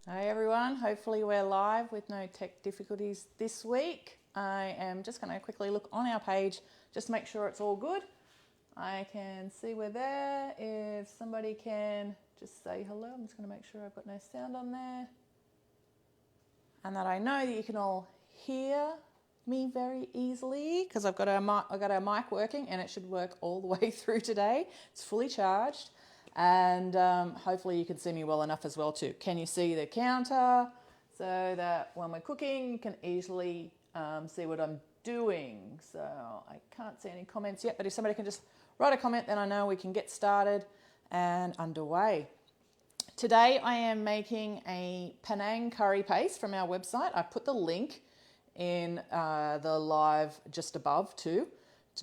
Hi everyone, hopefully we're live with no tech difficulties this week. I am just going to quickly look on our page just to make sure it's all good. I can see we're there. If somebody can just say hello, I'm just going to make sure I've got no sound on there. And that I know that you can all hear me very easily because I've got our mic working and it should work all the way through today. It's fully charged. And hopefully you can see me well enough as well too. Can you see the counter so that when we're cooking you can easily see what I'm doing? So I can't see any comments yet, but if somebody can just write a comment, then I know we can get started and underway. Today I am making a Penang curry paste from our website. I put the link in the live just above too,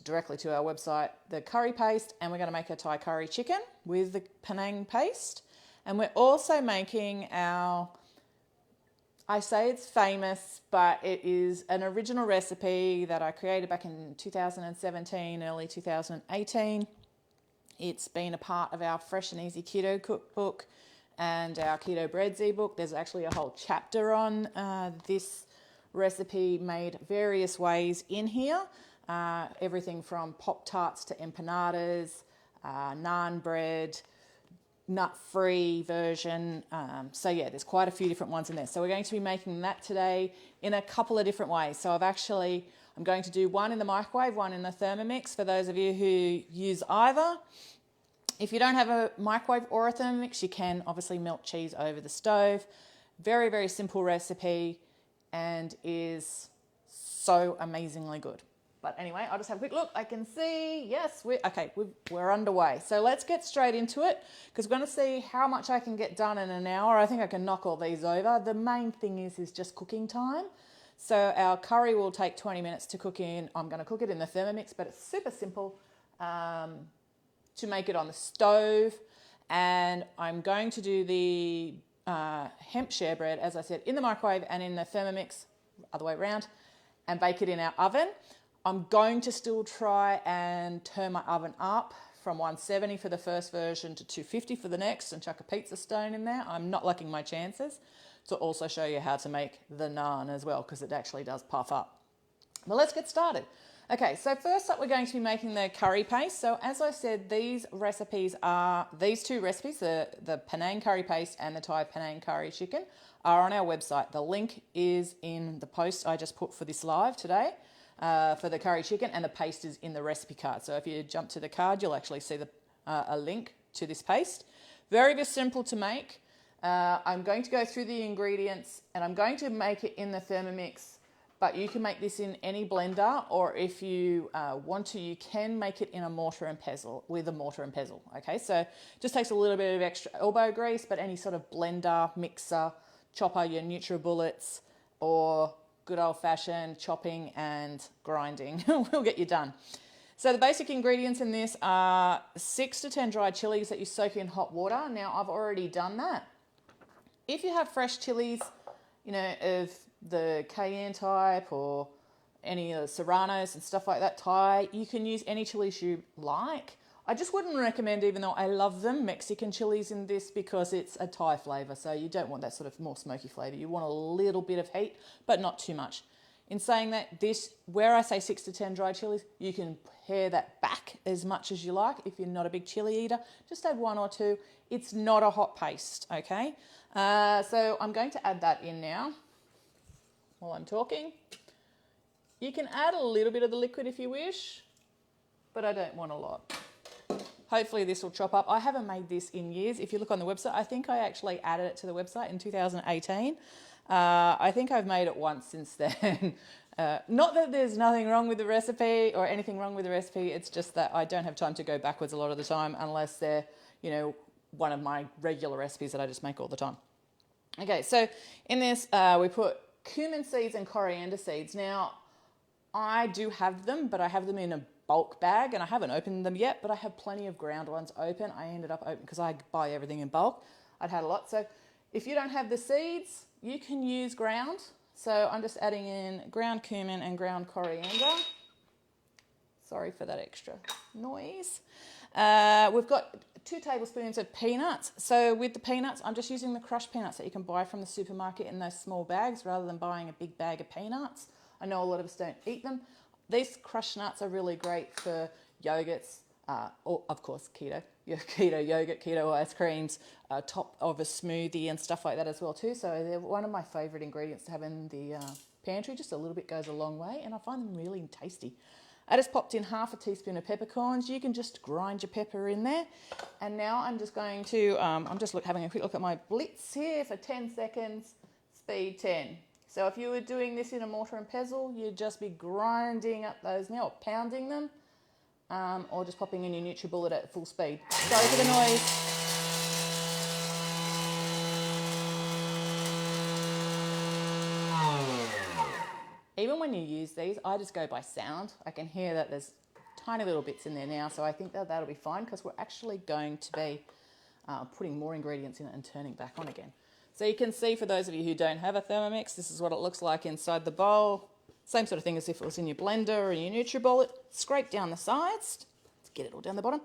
directly to our website, the curry paste, and we're going to make a Thai curry chicken with the Penang paste. And we're also making our, I say it's famous, but it is an original recipe that I created back in 2017, early 2018. It's been a part of our Fresh and Easy Keto cookbook and our Keto Breads ebook. There's actually a whole chapter on this recipe made various ways in here. Everything from Pop-Tarts to empanadas, naan bread, nut-free version. So yeah, there's quite a few different ones in there. So we're going to be making that today in a couple of different ways. So I'm going to do one in the microwave, one in the Thermomix for those of you who use either. If you don't have a microwave or a Thermomix, you can obviously melt cheese over the stove. Very, very simple recipe and is so amazingly good. But anyway, I'll just have a quick look. I can see, yes, we're underway. So let's get straight into it because we're going to see how much I can get done in an hour. I think I can knock all these over. The main thing is just cooking time. So our curry will take 20 minutes to cook in. I'm going to cook it in the Thermomix, but it's super simple to make it on the stove. And I'm going to do the hemp share bread, as I said, in the microwave and in the Thermomix, other way around, and bake it in our oven. I'm going to still try and turn my oven up from 170 for the first version to 250 for the next and chuck a pizza stone in there. I'm not liking my chances. To also show you how to make the naan as well because it actually does puff up. Well, let's get started. Okay, so first up we're going to be making the curry paste. So as I said, these two recipes, the Penang curry paste and the Thai Penang curry chicken, are on our website. The link is in the post I just put for this live today. For the curry chicken, and the paste is in the recipe card. So if you jump to the card, you'll actually see a link to this paste. Very, very simple to make. I'm going to go through the ingredients and I'm going to make it in the Thermomix, but you can make this in any blender, or if you want to, you can make it in a mortar and pestle, with a mortar and pestle. Okay, so just takes a little bit of extra elbow grease, but any sort of blender, mixer, chopper, your NutriBullets, or good old-fashioned chopping and grinding will get you done. So the basic ingredients in this are 6 to 10 dried chilies that you soak in hot water. Now, I've already done that. If you have fresh chilies, of the cayenne type or any of the serranos and stuff like that, Thai, you can use any chilies you like. I just wouldn't recommend, even though I love them, Mexican chilies in this because it's a Thai flavour. So you don't want that sort of more smoky flavour. You want a little bit of heat, but not too much. In saying that, where I say 6 to 10 dried chilies, you can pare that back as much as you like. If you're not a big chili eater, just add 1 or 2. It's not a hot paste, okay? So I'm going to add that in now while I'm talking. You can add a little bit of the liquid if you wish, but I don't want a lot. Hopefully this will chop up. I haven't made this in years. If you look on the website, I think I actually added it to the website in 2018. I think I've made it once since then. Not that there's nothing wrong with the recipe or anything wrong with the recipe. It's just that I don't have time to go backwards a lot of the time unless they're, one of my regular recipes that I just make all the time. Okay, so in this, we put cumin seeds and coriander seeds. Now, I do have them, but I have them in a bulk bag and I haven't opened them yet, but I have plenty of ground ones open. I ended up open because I buy everything in bulk. I'd had a lot. So if you don't have the seeds, you can use ground. So I'm just adding in ground cumin and ground coriander. Sorry for that extra noise. We've got 2 tablespoons of peanuts. So with the peanuts, I'm just using the crushed peanuts that you can buy from the supermarket in those small bags rather than buying a big bag of peanuts. I know a lot of us don't eat them. These crushed nuts are really great for yogurts, or of course keto yogurt, keto ice creams, top of a smoothie and stuff like that as well too. So they're one of my favourite ingredients to have in the pantry. Just a little bit goes a long way, and I find them really tasty. I just popped in half a teaspoon of peppercorns. You can just grind your pepper in there. And now I'm just going to, I'm just having a quick look at my blitz here for 10 seconds, speed 10. So if you were doing this in a mortar and pestle, you'd just be grinding up those now, or pounding them, or just popping in your NutriBullet at full speed. Sorry for the noise. Even when you use these, I just go by sound. I can hear that there's tiny little bits in there now, so I think that that'll be fine because we're actually going to be putting more ingredients in it and turning back on again. So you can see, for those of you who don't have a Thermomix, this is what it looks like inside the bowl. Same sort of thing as if it was in your blender or your NutriBullet. Scrape down the sides to get it all down the bottom.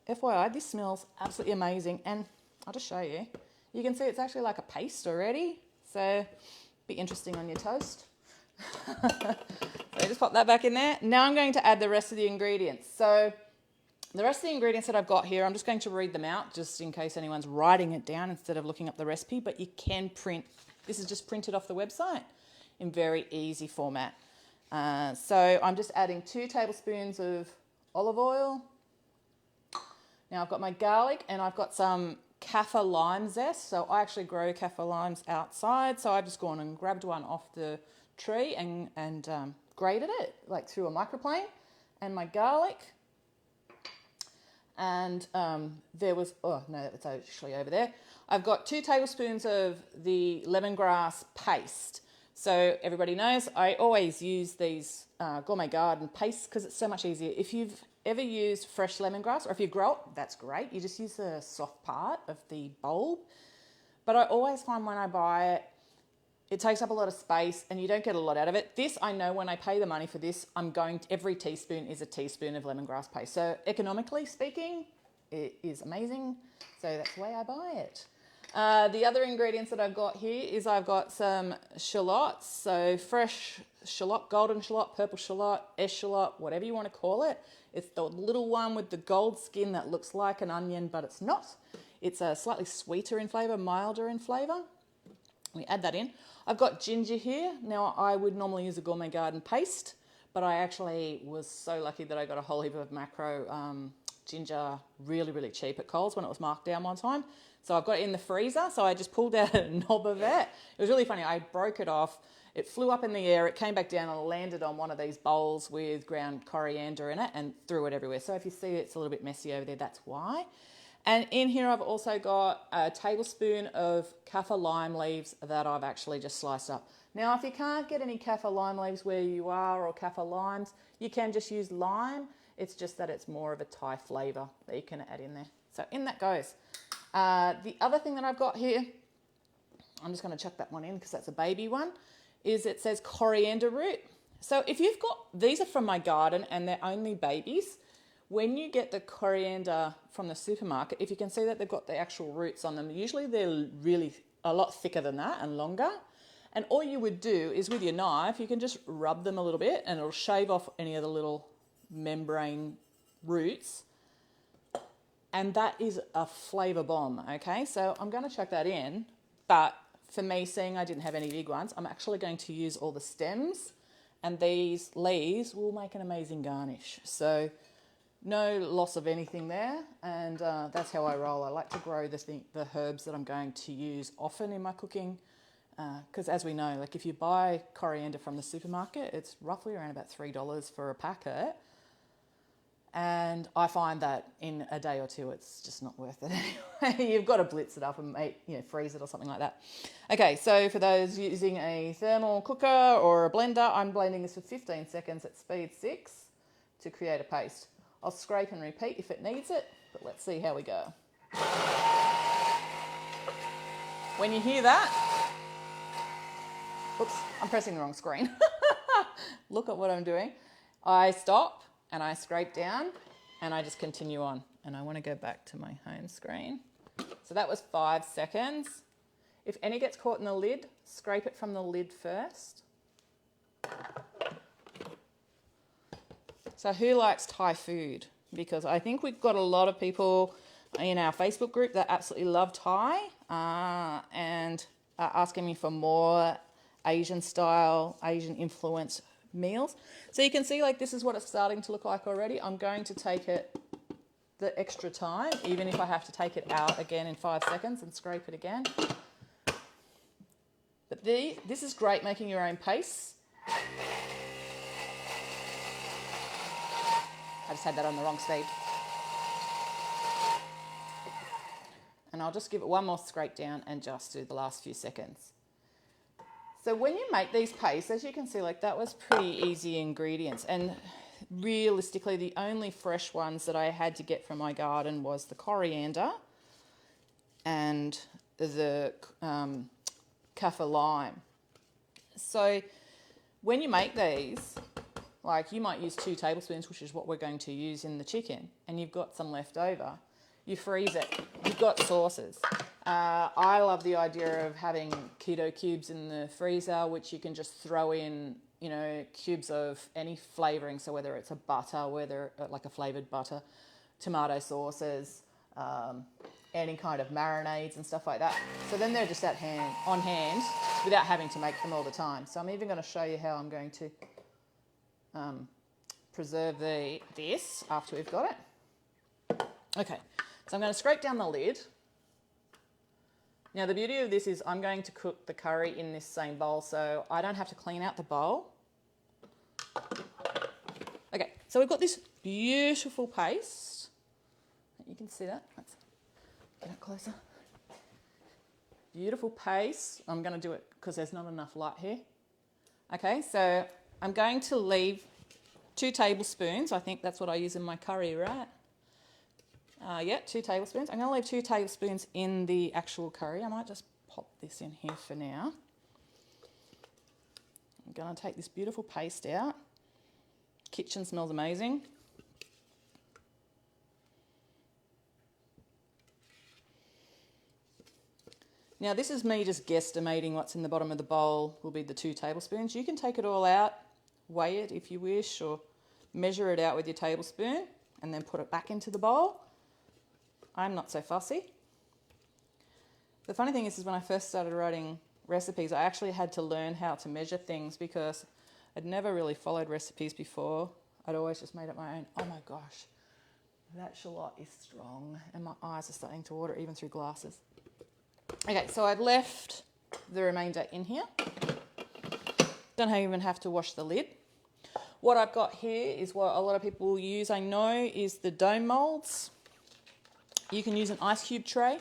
FYI, this smells absolutely amazing, and I'll just show you. You can see it's actually like a paste already, so be interesting on your toast. So just pop that back in there. Now I'm going to add the rest of the ingredients. So the rest of the ingredients that I've got here, I'm just going to read them out just in case anyone's writing it down instead of looking up the recipe, but you can print. This is just printed off the website in very easy format. So I'm just adding 2 tablespoons of olive oil. Now I've got my garlic and I've got some kaffir lime zest. So I actually grow kaffir limes outside. So I've just gone and grabbed one off the tree and grated it like through a microplane. And my garlic. And there was, oh no, that's actually over there. I've got 2 tablespoons of the lemongrass paste. So everybody knows I always use these Gourmet Garden pastes because it's so much easier. If you've ever used fresh lemongrass, or if you grow it, that's great. You just use the soft part of the bulb. But I always find when I buy it, it takes up a lot of space and you don't get a lot out of it. This, I know when I pay the money for this, every teaspoon is a teaspoon of lemongrass paste. So economically speaking, it is amazing. So that's the way I buy it. The other ingredients that I've got here is I've got some shallots. So fresh shallot, golden shallot, purple shallot, eschalot, whatever you want to call it. It's the little one with the gold skin that looks like an onion, but it's not. It's slightly sweeter in flavour, milder in flavour. We add that in. I've got ginger here. Now, I would normally use a Gourmet Garden paste, but I actually was so lucky that I got a whole heap of macro ginger really, really cheap at Coles when it was marked down one time. So I've got it in the freezer, so I just pulled out a knob of it. It was really funny. I broke it off. It flew up in the air. It came back down and landed on one of these bowls with ground coriander in it and threw it everywhere. So if you see it's a little bit messy over there, that's why. And in here I've also got a tablespoon of kaffir lime leaves that I've actually just sliced up. Now, if you can't get any kaffir lime leaves where you are, or kaffir limes, you can just use lime. It's just that it's more of a Thai flavour that you can add in there. So in that goes. The other thing that I've got here, I'm just going to chuck that one in because that's a baby one, is it says coriander root. So if you've got, these are from my garden and they're only babies. When you get the coriander from the supermarket, if you can see that they've got the actual roots on them, usually they're really a lot thicker than that and longer. And all you would do is with your knife, you can just rub them a little bit and it'll shave off any of the little membrane roots. And that is a flavour bomb, okay? So I'm going to chuck that in, but for me, seeing I didn't have any big ones, I'm actually going to use all the stems, and these leaves will make an amazing garnish. So no loss of anything there, and that's how I roll. I like to grow the herbs that I'm going to use often in my cooking, because as we know, like if you buy coriander from the supermarket, it's roughly around about $3 for a packet. And I find that in a day or two, it's just not worth it anyway. You've got to blitz it up and freeze it or something like that. Okay, so for those using a thermal cooker or a blender, I'm blending this for 15 seconds at speed 6 to create a paste. I'll scrape and repeat if it needs it, but let's see how we go. When you hear that, oops, I'm pressing the wrong screen. Look at what I'm doing. I stop and I scrape down and I just continue on. And I want to go back to my home screen. So that was 5 seconds. If any gets caught in the lid, scrape it from the lid first. So who likes Thai food? Because I think we've got a lot of people in our Facebook group that absolutely love Thai and are asking me for more Asian style, Asian influence meals. So you can see like this is what it's starting to look like already. I'm going to take it the extra time, even if I have to take it out again in 5 seconds and scrape it again. But this is great making your own paste. I just had that on the wrong speed. And I'll just give it one more scrape down and just do the last few seconds. So when you make these pastes, as you can see, like that was pretty easy ingredients. And realistically, the only fresh ones that I had to get from my garden was the coriander and the kaffir lime. So when you make these, like you might use 2 tablespoons, which is what we're going to use in the chicken, and you've got some left over, you freeze it. You've got sauces. I love the idea of having keto cubes in the freezer, which you can just throw in, you know, cubes of any flavouring. So whether it's a butter, whether like a flavoured butter, tomato sauces, any kind of marinades and stuff like that. So then they're just on hand without having to make them all the time. So I'm even going to show you how I'm going to preserve this after we've got it. Okay, so I'm going to scrape down the lid. Now the beauty of this is I'm going to cook the curry in this same bowl, so I don't have to clean out the bowl. Okay, so we've got this beautiful paste. You can see that. Let's get it closer. Beautiful paste. I'm going to do it because there's not enough light here. Okay, so I'm going to leave 2 tablespoons. I think that's what I use in my curry, right? Yeah, 2 tablespoons. I'm going to leave 2 tablespoons in the actual curry. I might just pop this in here for now. I'm going to take this beautiful paste out. Kitchen smells amazing. Now this is me just guesstimating what's in the bottom of the bowl will be the 2 tablespoons. You can take it all out, weigh it if you wish, or measure it out with your tablespoon and then put it back into the bowl. I'm not so fussy. The funny thing is when I first started writing recipes, I actually had to learn how to measure things because I'd never really followed recipes before. I'd always just made it my own. Oh my gosh, that shallot is strong and my eyes are starting to water even through glasses. Okay, so I've left the remainder in here. Don't even have to wash the lid. What I've got here is what a lot of people use, I know, is the dome molds. You can use an ice cube tray.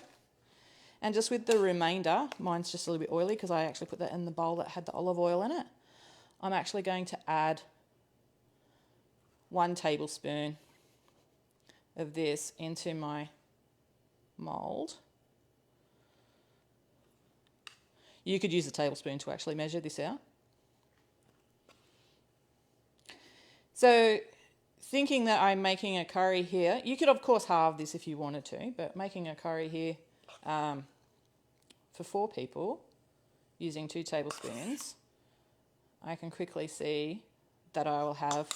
And just with the remainder, mine's just a little bit oily because I actually put that in the bowl that had the olive oil in it. I'm actually going to add 1 tablespoon of this into my mold. You could use a tablespoon to actually measure this out. So thinking that I'm making a curry here, you could of course halve this if you wanted to, but making a curry here for 4 people using 2 tablespoons, I can quickly see that I will have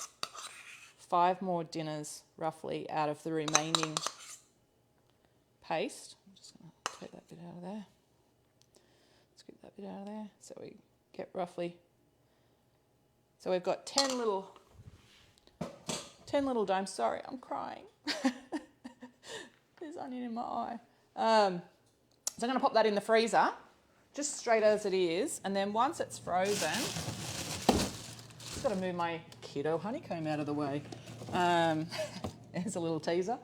5 more dinners roughly out of the remaining paste. I'm just going to take that bit out of there. Scoop that bit out of there so we get roughly. So we've got 10 little domes. Sorry, I'm crying. There's onion in my eye. So I'm going to pop that in the freezer, just straight as it is. And then once it's frozen, just got to move my keto honeycomb out of the way. There's a little teaser.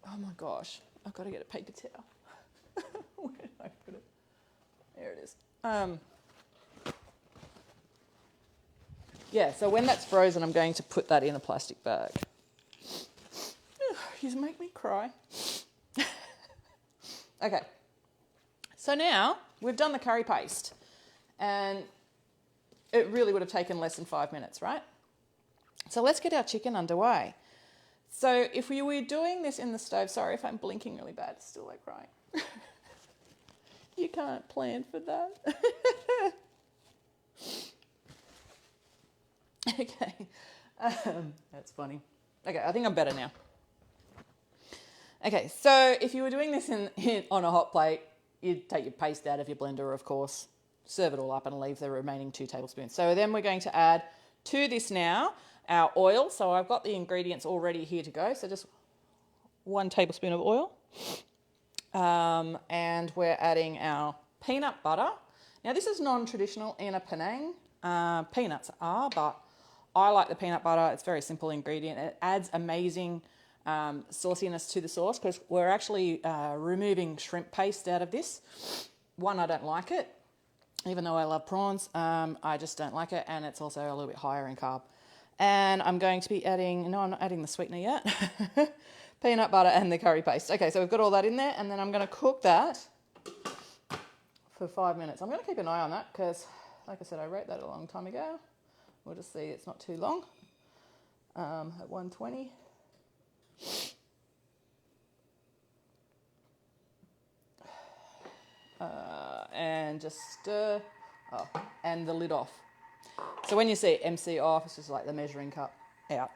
Oh my gosh, I've got to get a paper towel. Where did I put it? There it is. Yeah, so when that's frozen, I'm going to put that in a plastic bag. You make me cry. Okay, so now we've done the curry paste and it really would have taken less than 5 minutes, right? So let's get our chicken underway. So if we were doing this in the stove, sorry if I'm blinking really bad, it's still like crying. You can't plan for that. Okay, that's funny. Okay, I think I'm better now. Okay, so if you were doing this on a hot plate, you'd take your paste out of your blender, of course, serve it all up and leave the remaining 2 tablespoons. So then we're going to add to this now our oil. So I've got the ingredients already here to go. So just 1 tablespoon of oil. And we're adding our peanut butter. Now this is non-traditional in a Penang. Peanuts are, but I like the peanut butter. It's a very simple ingredient. It adds amazing sauciness to the sauce because we're actually removing shrimp paste out of this. One, I don't like it, even though I love prawns. I just don't like it, and it's also a little bit higher in carb. And I'm going to be adding, no, I'm not adding the sweetener yet, peanut butter and the curry paste. Okay, so we've got all that in there, and then I'm going to cook that for 5 minutes. I'm going to keep an eye on that because, like I said, I wrote that a long time ago. We'll just see it's not too long at 120. And just stir, and the lid off. So when you see MC off, it's just like the measuring cup out.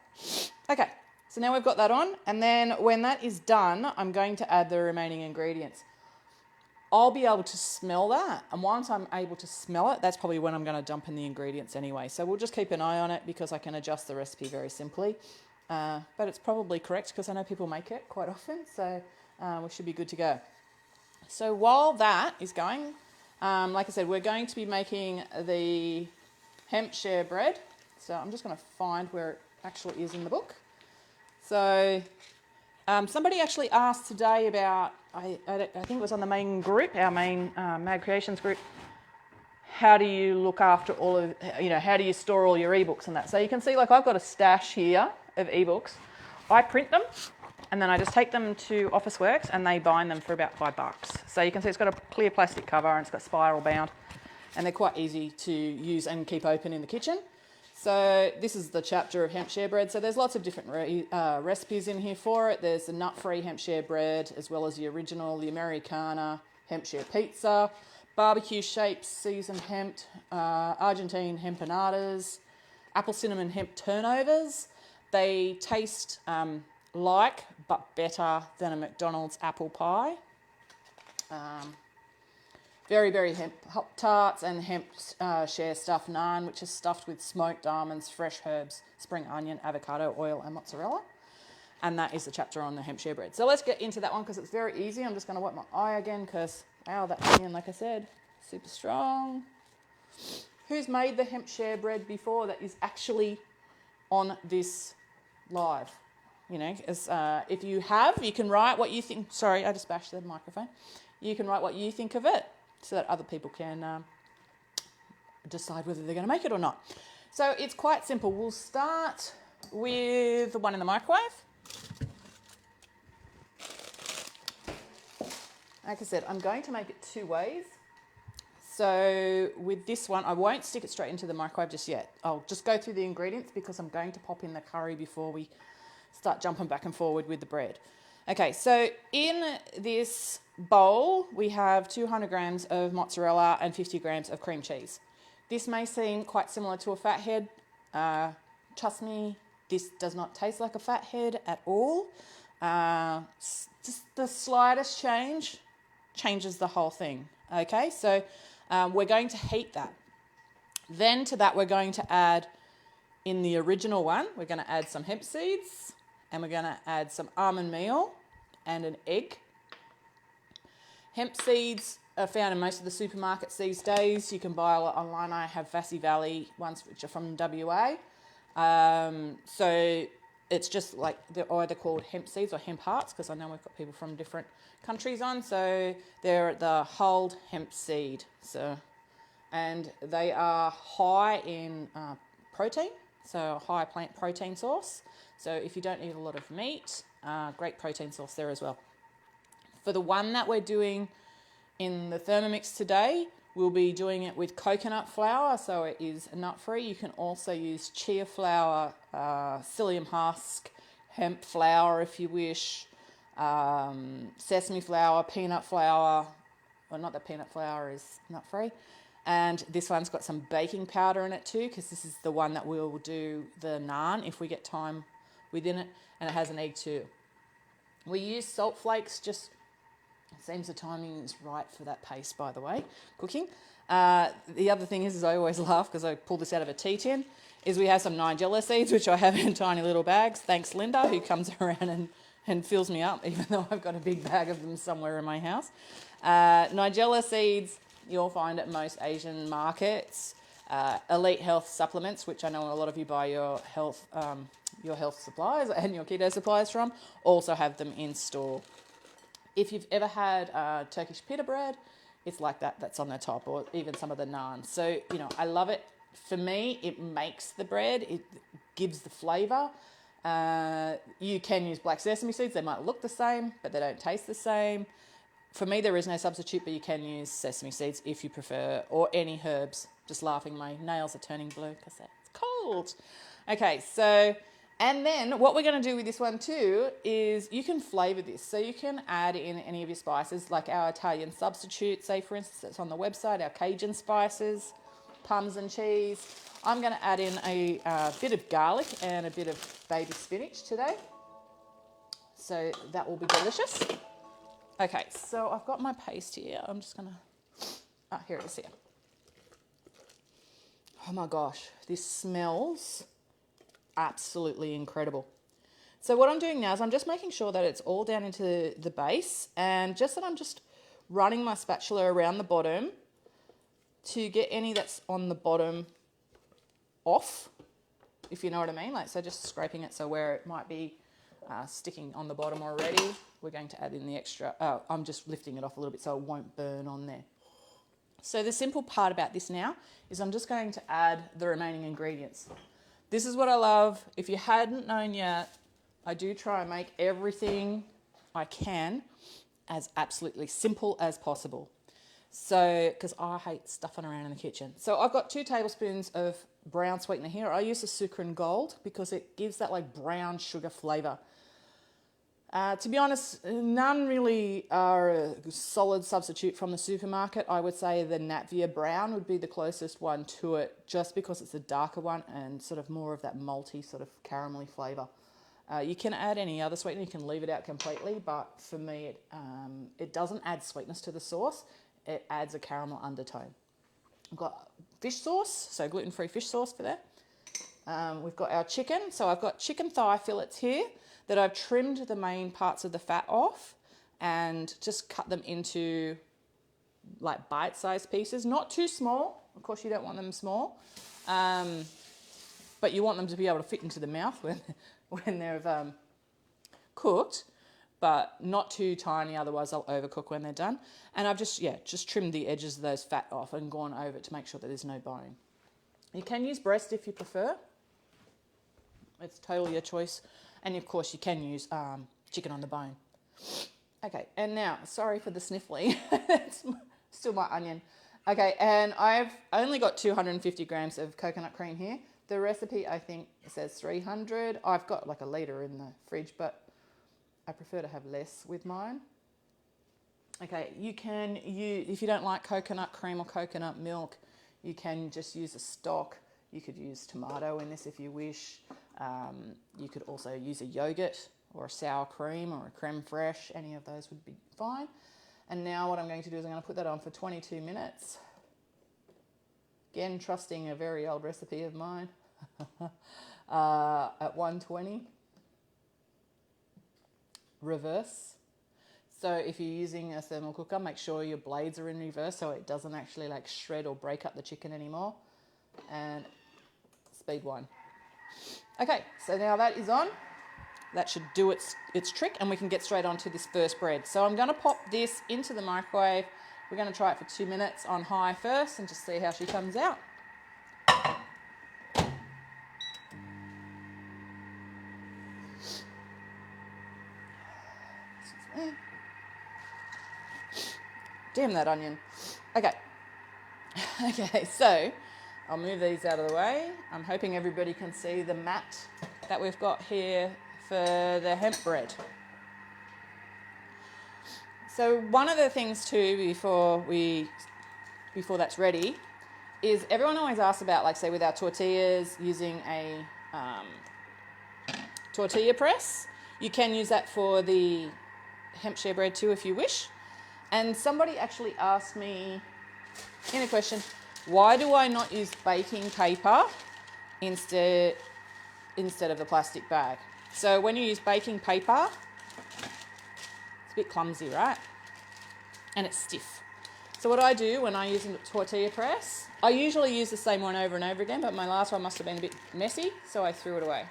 Okay, so now we've got that on, and then when that is done, I'm going to add the remaining ingredients. I'll be able to smell that, and once I'm able to smell it, that's probably when I'm going to dump in the ingredients anyway. So we'll just keep an eye on it because I can adjust the recipe very simply. But it's probably correct because I know people make it quite often, so we should be good to go. So while that is going, like I said, we're going to be making the Hemp Share Bread. So I'm just going to find where it actually is in the book. So somebody actually asked today about, I think it was on the main group, our main Mad Creations group, how do you look after all of, how do you store all your ebooks and that? So you can see, like, I've got a stash here of ebooks. I print them and then I just take them to Officeworks and they bind them for about $5. So you can see it's got a clear plastic cover and it's got spiral bound, and they're quite easy to use and keep open in the kitchen. So this is the chapter of Hemp Share Bread. So there's lots of different recipes in here for it. There's the nut-free Hemp Share Bread, as well as the original, the Americana, Hemp Share Pizza, barbecue shapes, seasoned hemp, Argentine hempanadas, apple cinnamon hemp turnovers. They taste like, but better than a McDonald's apple pie. Very, very hemp tarts and hemp share stuffed naan, which is stuffed with smoked almonds, fresh herbs, spring onion, avocado oil, and mozzarella. And that is the chapter on the hemp share bread. So let's get into that one because it's very easy. I'm just going to wipe my eye again because, wow, that onion, like I said, super strong. Who's made the hemp share bread before that is actually on this live? If you have, you can write what you think. Sorry, I just bashed the microphone. You can write what you think of it so that other people can decide whether they're going to make it or not. So it's quite simple. We'll start with the one in the microwave. Like I said, I'm going to make it 2 ways. So with this one, I won't stick it straight into the microwave just yet. I'll just go through the ingredients because I'm going to pop in the curry before we start jumping back and forward with the bread. Okay, so in this bowl, we have 200 grams of mozzarella and 50 grams of cream cheese. This may seem quite similar to a fathead. Trust me, this does not taste like a fathead at all. Just the slightest change changes the whole thing. Okay, so we're going to heat that. Then to that, we're going to add, in the original one, we're going to add some hemp seeds, and we're going to add some almond meal and an egg. Hemp seeds are found in most of the supermarkets these days. You can buy a lot online. I have Vassy Valley ones which are from WA. So it's just like they're either called hemp seeds or hemp hearts because I know we've got people from different countries on. So they're the hulled hemp seed. And they are high in protein, so a high plant protein source. So if you don't eat a lot of meat, great protein source there as well. For the one that we're doing in the Thermomix today, We'll be doing it with coconut flour, so it is nut-free. You can also use chia flour, psyllium husk, hemp flour if you wish, sesame flour, peanut flour. Well, not that peanut flour is nut-free. And this one's got some baking powder in it too, because this is the one that we'll do the naan if we get time within it. And it has an egg too. We use salt flakes, just it seems the timing is right for that paste, by the way, cooking. The other thing is I always laugh because I pull this out of a tea tin, is we have some Nigella seeds, which I have in tiny little bags. Thanks, Linda, who comes around and fills me up, even though I've got a big bag of them somewhere in my house. Nigella seeds you'll find at most Asian markets. Elite Health supplements, which I know a lot of you buy your health supplies and your keto supplies from, also have them in store. If you've ever had Turkish pita bread, it's like that, that's on the top, or even some of the naan. So, I love it. For me, it makes the bread, it gives the flavour. You can use black sesame seeds. They might look the same, but they don't taste the same. For me, there is no substitute, but you can use sesame seeds if you prefer, or any herbs. Just laughing, my nails are turning blue because it's cold. Okay, so... And then what we're going to do with this one too is you can flavour this. So you can add in any of your spices, like our Italian substitute, say for instance, it's on the website, our Cajun spices, Parmesan cheese. I'm going to add in a bit of garlic and a bit of baby spinach today. So that will be delicious. Okay, so I've got my paste here. I'm just going to... here it is here. Oh my gosh, this smells... absolutely incredible. So what I'm doing now is I'm just making sure that it's all down into the base, and just that I'm just running my spatula around the bottom to get any that's on the bottom off, if you know what I mean. So just scraping it, so where it might be sticking on the bottom already, we're going to add in the extra. I'm just lifting it off a little bit so it won't burn on there. So the simple part about this now is I'm just going to add the remaining ingredients. This is what I love. If you hadn't known yet, I do try and make everything I can as absolutely simple as possible. So, because I hate stuffing around in the kitchen. So I've got 2 tablespoons of brown sweetener here. I use the Sucrin Gold because it gives that like brown sugar flavour. To be honest, none really are a solid substitute from the supermarket. I would say the Natvia Brown would be the closest one to it, just because it's a darker one and sort of more of that malty sort of caramelly flavour. You can add any other sweetener, you can leave it out completely, but for me it doesn't add sweetness to the sauce, it adds a caramel undertone. I've got fish sauce, so gluten-free fish sauce for that. We've got our chicken, so I've got chicken thigh fillets here that I've trimmed the main parts of the fat off and just cut them into like bite-sized pieces, not too small. Of course, you don't want them small, but you want them to be able to fit into the mouth when they're cooked, but not too tiny, otherwise they'll overcook when they're done. And I've just trimmed the edges of those fat off and gone over it to make sure that there's no bone. You can use breast if you prefer. It's totally your choice. And of course you can use chicken on the bone. Okay, and now, sorry for the sniffling. It's still my onion. Okay, and I've only got 250 grams of coconut cream here. The recipe, I think, says 300. I've got like a litre in the fridge, but I prefer to have less with mine. Okay, you can use, if you don't like coconut cream or coconut milk, you can just use a stock. You could use tomato in this if you wish. You could also use a yogurt or a sour cream or a creme fraiche. Any of those would be fine. And now what I'm going to do is I'm going to put that on for 22 minutes. Again, trusting a very old recipe of mine at 120. Reverse. So if you're using a thermal cooker, make sure your blades are in reverse so it doesn't actually like shred or break up the chicken anymore. And speed 1. Okay, so now that is on. That should do its trick, and we can get straight on to this first bread. So I'm going to pop this into the microwave. We're going to try it for 2 minutes on high first and just see how she comes out. Damn that onion. Okay, Okay, so I'll move these out of the way. I'm hoping everybody can see the mat that we've got here for the hemp bread. So one of the things too before that's ready is everyone always asks about, like say with our tortillas, using a tortilla press. You can use that for the hemp share bread too if you wish. And somebody actually asked me in a question, why do I not use baking paper instead of the plastic bag? So when you use baking paper, it's a bit clumsy, right? And it's stiff. So what I do when I use a tortilla press, I usually use the same one over and over again, but my last one must have been a bit messy, so I threw it away.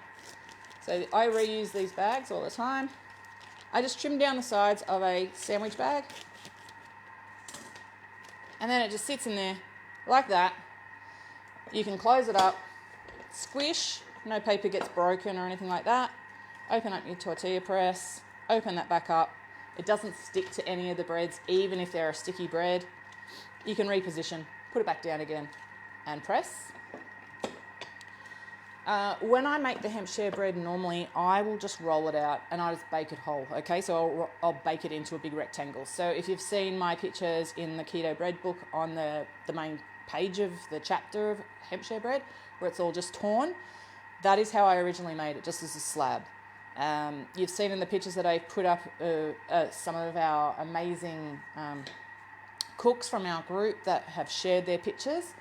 So I reuse these bags all the time. I just trim down the sides of a sandwich bag, and then it just sits in there like that. You can close it up, squish, no paper gets broken or anything like that. Open up your tortilla press, open that back up. It doesn't stick to any of the breads, even if they're a sticky bread. You can reposition, put it back down again, and press. When I make the hemp share bread, normally I will just roll it out and I just bake it whole, okay? So I'll bake it into a big rectangle. So if you've seen my pictures in the Keto Bread book on the main page of the chapter of hemp share bread, where it's all just torn, that is how I originally made it, just as a slab. You've seen in the pictures that I put up some of our amazing cooks from our group that have shared their pictures.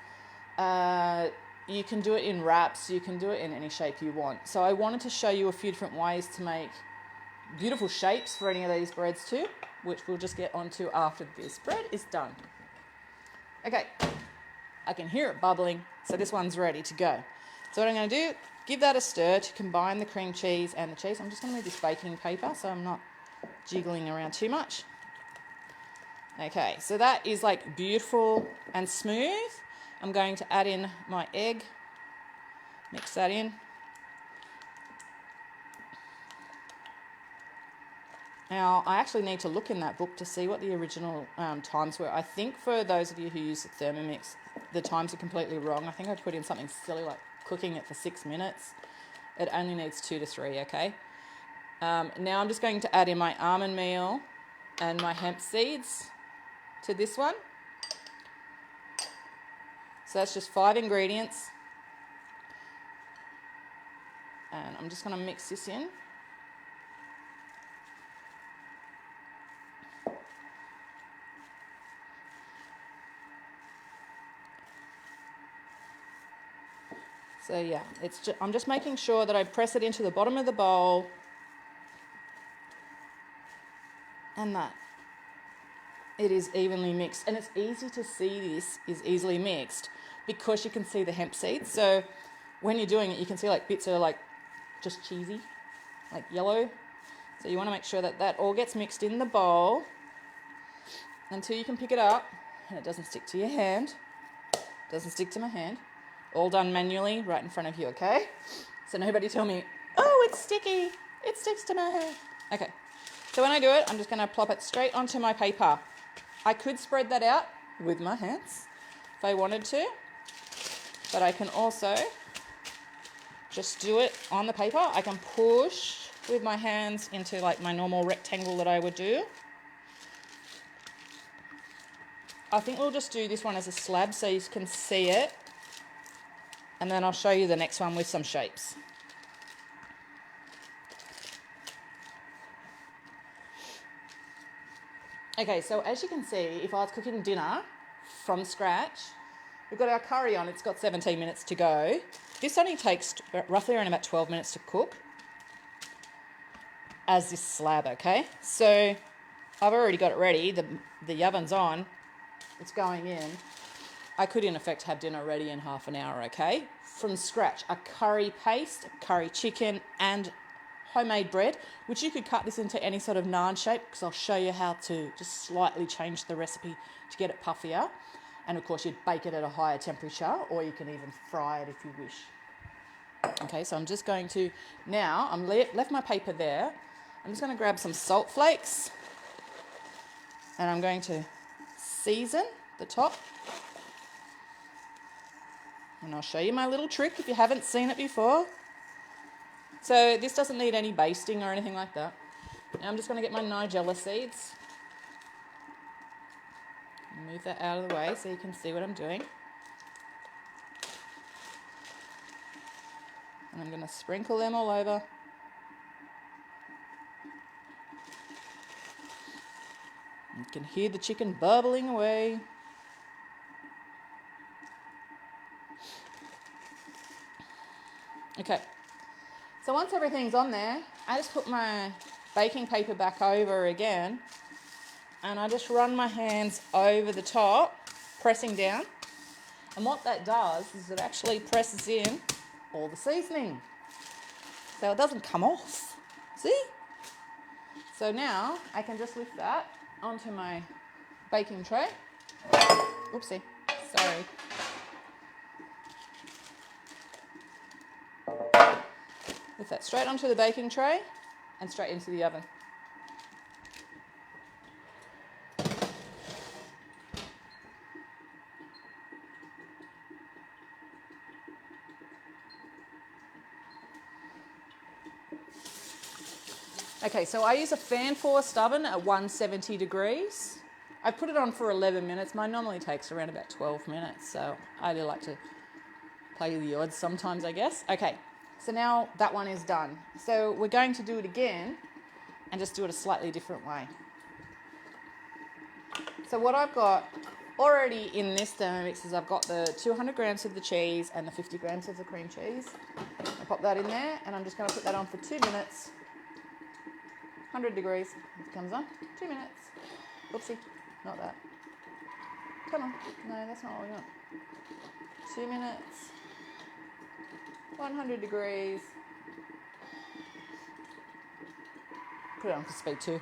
You can do it in wraps, you can do it in any shape you want. So I wanted to show you a few different ways to make beautiful shapes for any of these breads too, which we'll just get onto after this bread is done. Okay, I can hear it bubbling, so this one's ready to go. So what I'm going to do, give that a stir to combine the cream cheese and the cheese. I'm just going to move this baking paper so I'm not jiggling around too much. Okay, so that is like beautiful and smooth. I'm going to add in my egg, mix that in. Now, I actually need to look in that book to see what the original times were. I think for those of you who use the Thermomix, the times are completely wrong. I think I put in something silly like cooking it for 6 minutes. It only needs 2 to 3, okay? Now I'm just going to add in my almond meal and my hemp seeds to this one. So that's just 5 ingredients. And I'm just going to mix this in. So yeah, I'm just making sure that I press it into the bottom of the bowl and that it is evenly mixed. And it's easy to see this is easily mixed because you can see the hemp seeds. So when you're doing it, you can see like bits are like just cheesy, like yellow. So you want to make sure that that all gets mixed in the bowl until you can pick it up and it doesn't stick to your hand. Doesn't stick to my hand. All done manually right in front of you, okay? So nobody tell me, oh, it's sticky. It sticks to my hand. Okay. So when I do it, I'm just going to plop it straight onto my paper. I could spread that out with my hands if I wanted to, but I can also just do it on the paper. I can push with my hands into like my normal rectangle that I would do. I think we'll just do this one as a slab so you can see it. And then I'll show you the next one with some shapes. Okay, so as you can see, if I was cooking dinner from scratch, we've got our curry on, it's got 17 minutes to go. This only takes roughly around about 12 minutes to cook as this slab, okay? So I've already got it ready, the oven's on, it's going in. I could in effect have dinner ready in half an hour, okay? From scratch, a curry paste, curry chicken and homemade bread, which you could cut this into any sort of naan shape because I'll show you how to just slightly change the recipe to get it puffier. And of course you'd bake it at a higher temperature or you can even fry it if you wish. Okay, so I'm just going to, now I'm left my paper there. I'm just going to grab some salt flakes and I'm going to season the top. And I'll show you my little trick if you haven't seen it before. So this doesn't need any basting or anything like that. Now I'm just going to get my nigella seeds. Move that out of the way so you can see what I'm doing. And I'm going to sprinkle them all over. You can hear the chicken bubbling away. Okay, so once everything's on there, I just put my baking paper back over again, and I just run my hands over the top, pressing down. And what that does is it actually presses in all the seasoning, so it doesn't come off. See? So now I can just lift that onto my baking tray. Oopsie, sorry. Lift that straight onto the baking tray and straight into the oven. Okay, so I use a fan forced oven at 170 degrees. I put it on for 11 minutes. Mine normally takes around about 12 minutes, so I do like to play the odds sometimes, I guess. Okay, so now that one is done. So we're going to do it again and just do it a slightly different way. So what I've got already in this Thermomix is I've got the 200 grams of the cheese and the 50 grams of the cream cheese. I pop that in there and I'm just going to put that on for 2 minutes. 100 degrees. It comes on. 2 minutes. Oopsie, not that. Come on. No, that's not what we want. 2 minutes. 100 degrees. Put it on for speed 2.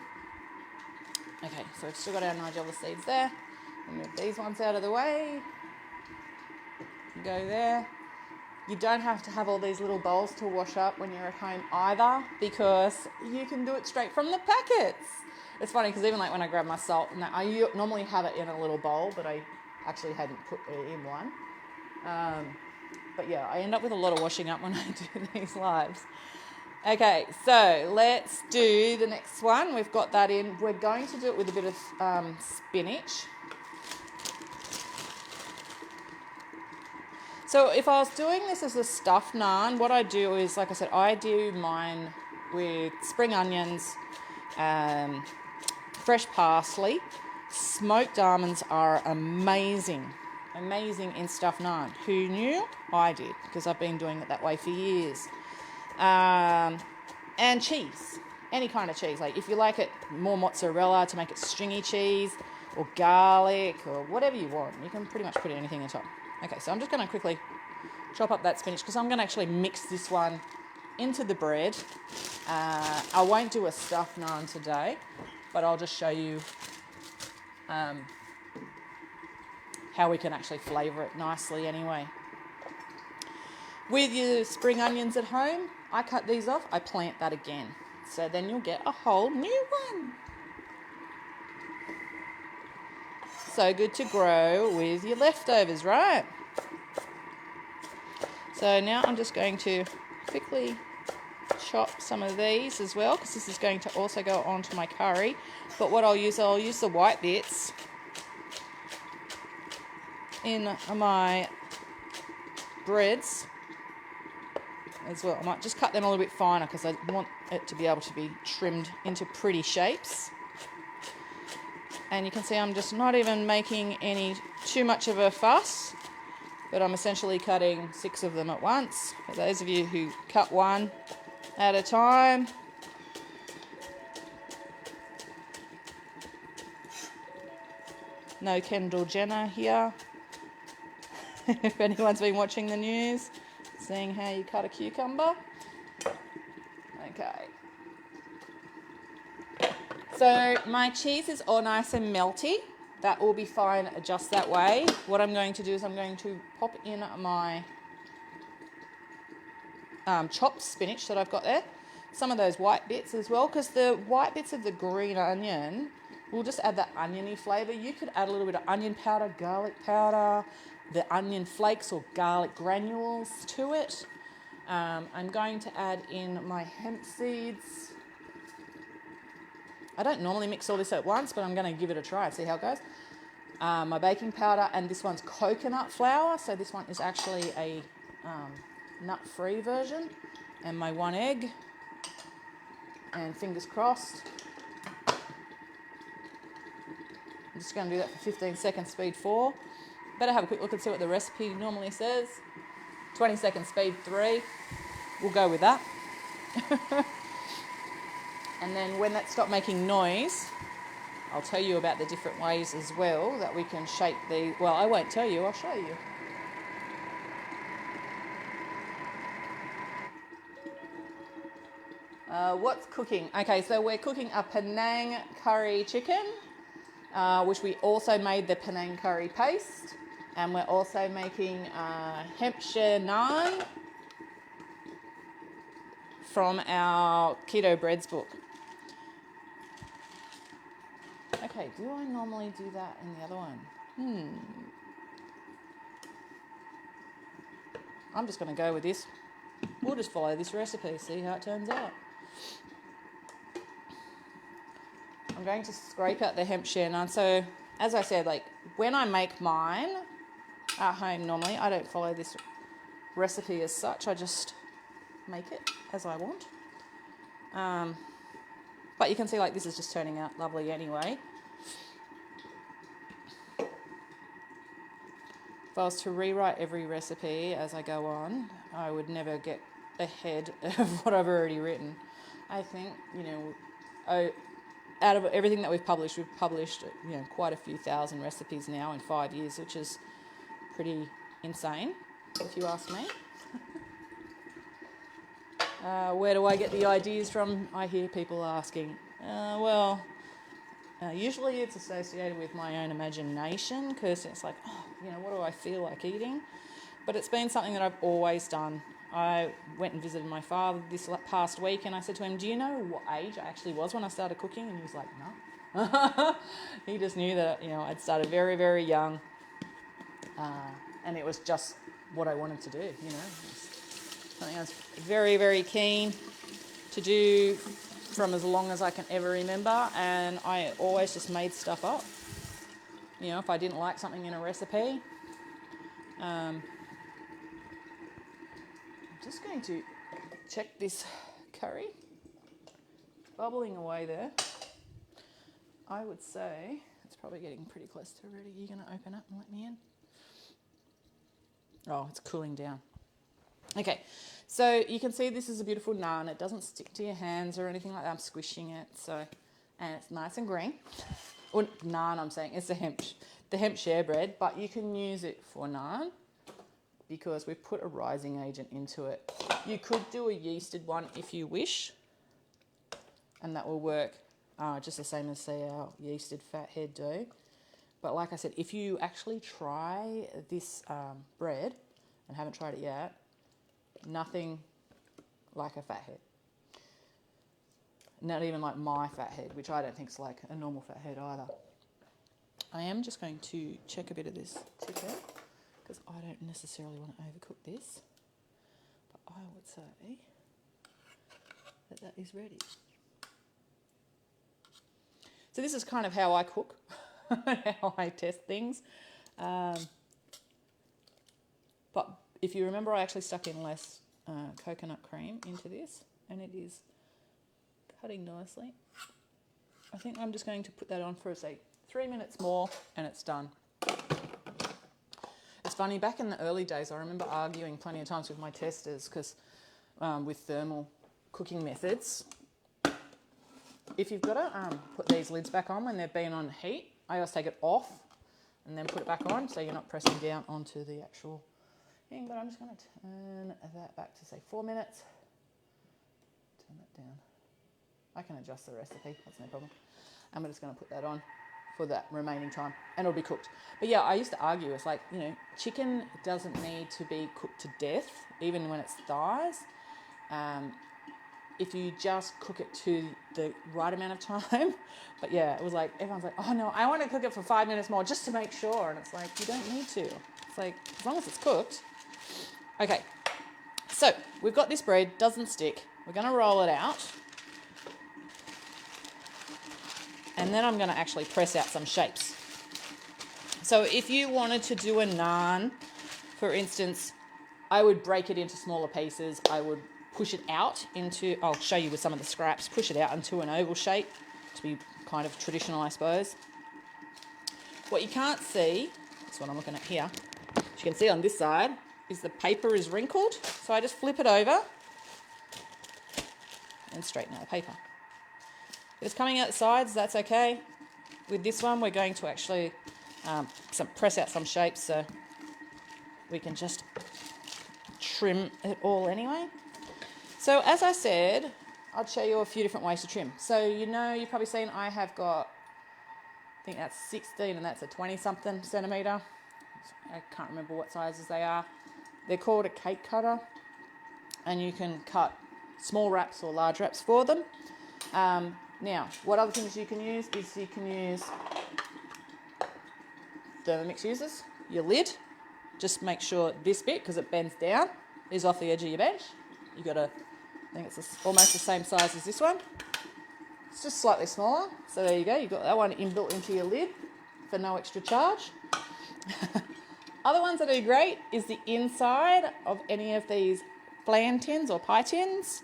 Okay, so we've still got our nigella seeds there. We'll move these ones out of the way. Go there. You don't have to have all these little bowls to wash up when you're at home either, because you can do it straight from the packets. It's funny because even like when I grab my salt, and that, I normally have it in a little bowl, but I actually hadn't put it in one. But yeah, I end up with a lot of washing up when I do these lives. Okay, so let's do the next one. We've got that in. We're going to do it with a bit of spinach. So if I was doing this as a stuffed naan, what I do is, like I said, I do mine with spring onions, fresh parsley. Smoked almonds are amazing in stuffed naan. Who knew? I did, because I've been doing it that way for years. And cheese, any kind of cheese. Like if you like it more mozzarella to make it stringy cheese, or garlic, or whatever you want. You can pretty much put anything on top. Okay, so I'm just going to quickly chop up that spinach because I'm going to actually mix this one into the bread. I won't do a stuffed naan today, but I'll just show you how we can actually flavour it nicely anyway. With your spring onions at home, I cut these off, I plant that again. So then you'll get a whole new one. So good to grow with your leftovers, right? So now I'm just going to quickly chop some of these as well, because this is going to also go onto my curry. But what I'll use the white bits in my breads as well. I might just cut them a little bit finer because I want it to be able to be trimmed into pretty shapes. And you can see I'm just not even making too much of a fuss, but I'm essentially cutting 6 of them at once. For those of you who cut one at a time. No Kendall Jenner here. If anyone's been watching the news, seeing how you cut a cucumber. Okay. So my cheese is all nice and melty. That will be fine just that way. What I'm going to do is I'm going to pop in my chopped spinach that I've got there. Some of those white bits as well, because the white bits of the green onion we'll just add that oniony flavour. You could add a little bit of onion powder, garlic powder, the onion flakes or garlic granules to it. I'm going to add in my hemp seeds. I don't normally mix all this at once, but I'm going to give it a try and see how it goes. My baking powder, and this one's coconut flour, so this one is actually a nut-free version. And my 1 egg, and fingers crossed. I'm just going to do that for 15 seconds, speed 4. Better have a quick look and see what the recipe normally says. 20 seconds, speed 3. We'll go with that. And then when that stopped making noise, I'll tell you about the different ways as well that we can shape the... Well, I won't tell you, I'll show you. What's cooking? Okay, so we're cooking a Penang curry chicken, which we also made the Penang curry paste. And we're also making Hemp Share naan from our Keto Breads book. Okay, do I normally do that in the other one? I'm just going to go with this. We'll just follow this recipe, see how it turns out. I'm going to scrape out the Hemp Share naan. So, as I said, like when I make mine at home normally, I don't follow this recipe as such. I just make it as I want. But you can see like this is just turning out lovely anyway. If I was to rewrite every recipe as I go on, I would never get ahead of what I've already written. I think, out of everything that we've published quite a few thousand recipes now in 5 years, which is pretty insane, if you ask me. Where do I get the ideas from? I hear people asking. Usually it's associated with my own imagination, because it's like, what do I feel like eating? But it's been something that I've always done. I went and visited my father this past week, and I said to him, do you know what age I actually was when I started cooking? And he was like, no. He just knew that, I'd started very, very young, and it was just what I wanted to do, It was something I was very, very keen to do from as long as I can ever remember, and I always just made stuff up. If I didn't like something in a recipe, I'm just going to check this curry. It's bubbling away there. I would say it's probably getting pretty close to ready. Are you going to open up and let me in? Oh, it's cooling down. Okay, so you can see this is a beautiful naan. It doesn't stick to your hands or anything like that. I'm squishing it, and it's nice and green. Or naan, I'm saying. It's the hemp share bread, but you can use it for naan because we've put a rising agent into it. You could do a yeasted one if you wish, and that will work just the same as, say, our yeasted fathead do. But like I said, if you actually try this bread and haven't tried it yet, nothing like a fathead. Not even like my fathead, which I don't think is like a normal fathead either. I am just going to check a bit of this chicken because I don't necessarily want to overcook this. But I would say that is ready. So this is kind of how I cook, how I test things. But if you remember, I actually stuck in less coconut cream into this, and it is cutting nicely. I think I'm just going to put that on for, say, 3 minutes more, and it's done. It's funny, back in the early days, I remember arguing plenty of times with my testers because with thermal cooking methods, if you've got to put these lids back on when they've been on heat, I always take it off and then put it back on so you're not pressing down onto the actual thing. But I'm just going to turn that back to, say, 4 minutes. Turn that down. I can adjust the recipe, that's no problem. And we're just going to put that on for that remaining time, and it'll be cooked. But yeah, I used to argue, it's like, chicken doesn't need to be cooked to death, even when it's thighs. if you just cook it to the right amount of time. But yeah, it was like, everyone's like, oh no, I want to cook it for 5 minutes more just to make sure. And it's like, you don't need to. It's like, as long as it's cooked. Okay, so we've got this bread, doesn't stick. We're going to roll it out. And then I'm going to actually press out some shapes. So if you wanted to do a naan, for instance, I would break it into smaller pieces. I would push it out into, I'll show you with some of the scraps, push it out into an oval shape to be kind of traditional, I suppose. What you can't see, that's what I'm looking at here, as you can see on this side, is the paper is wrinkled. So I just flip it over and straighten out the paper. If it's coming out the sides, that's okay. With this one, we're going to actually press out some shapes so we can just trim it all anyway. So as I said, I'll show you a few different ways to trim. So you've probably seen I have got, I think that's 16 and that's a 20-something centimetre. I can't remember what sizes they are. They're called a cake cutter, and you can cut small wraps or large wraps for them. Now, what other things you can use is you can use Thermomix users, your lid. Just make sure this bit, because it bends down, is off the edge of your bench. You've got I think it's almost the same size as this one. It's just slightly smaller. So there you go. You've got that one inbuilt into your lid for no extra charge. Other ones that are great is the inside of any of these flan tins or pie tins.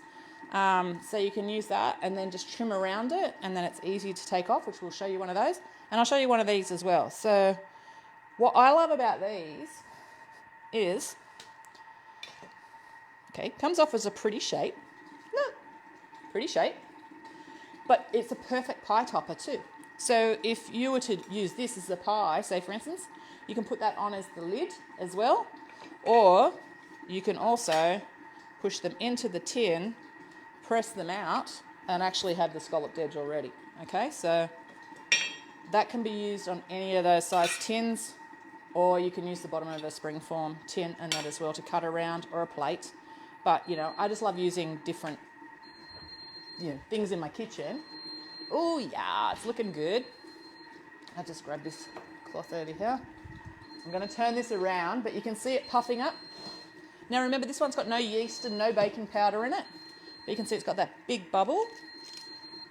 So you can use that and then just trim around it, and then it's easy to take off, which we'll show you one of those. And I'll show you one of these as well. So what I love about these is, okay, comes off as a pretty shape. No, pretty shape. But it's a perfect pie topper too. So if you were to use this as a pie, say for instance, you can put that on as the lid as well. Or you can also push them into the tin, press them out, and actually have the scalloped edge already. Okay, so that can be used on any of those size tins, or you can use the bottom of a springform tin and that as well to cut around, or a plate. But, I just love using different, things in my kitchen. Oh yeah, it's looking good. I'll just grab this cloth over here. I'm going to turn this around, but you can see it puffing up. Now remember, this one's got no yeast and no baking powder in it. But you can see it's got that big bubble.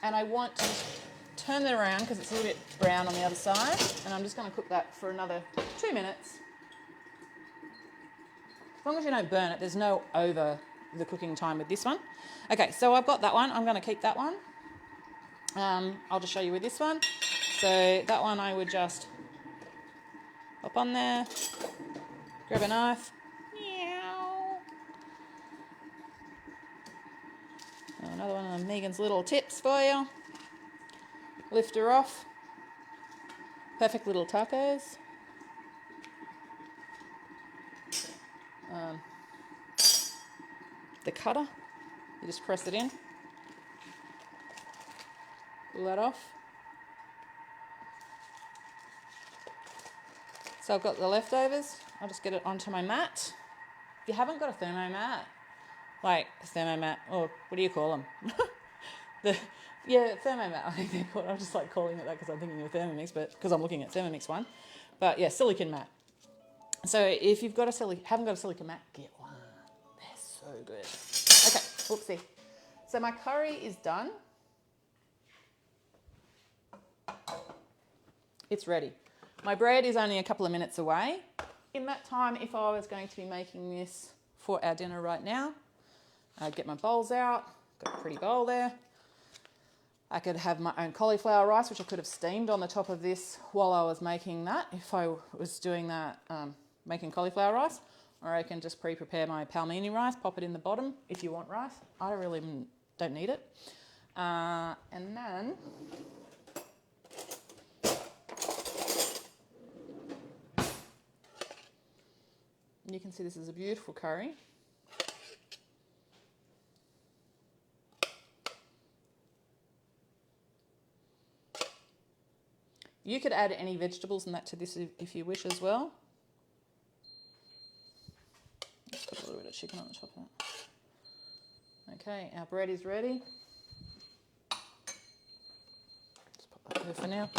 And I want to turn it around because it's a little bit brown on the other side. And I'm just going to cook that for another 2 minutes. As long as you don't burn it, there's no over the cooking time with this one. Okay, so I've got that one. I'm going to keep that one. I'll just show you with this one. So that one I would just hop on there, grab a knife. Another one of Megan's little tips for you. Lift her off. Perfect little tacos. The cutter, you just press it in. Pull that off. So I've got the leftovers. I'll just get it onto my mat. If you haven't got a thermo mat, like a thermo mat, or what do you call them? Thermo mat, I think they're called. I'm just like calling it that because I'm thinking of Thermomix, but because I'm looking at Thermomix one. But yeah, silicone mat. So if you've got haven't got a silicone mat, get one. They're so good. Okay, whoopsie. So my curry is done. It's ready. My bread is only a couple of minutes away. In that time, if I was going to be making this for our dinner right now, I'd get my bowls out. Got a pretty bowl there. I could have my own cauliflower rice, which I could have steamed on the top of this while I was making that, if I was doing that, making cauliflower rice. Or I can just pre-prepare my palmini rice, pop it in the bottom if you want rice. I don't need it. And then you can see this is a beautiful curry. You could add any vegetables and that to this if you wish as well. Just put a little bit of chicken on the top of that. Okay, our bread is ready. Just pop that there for now.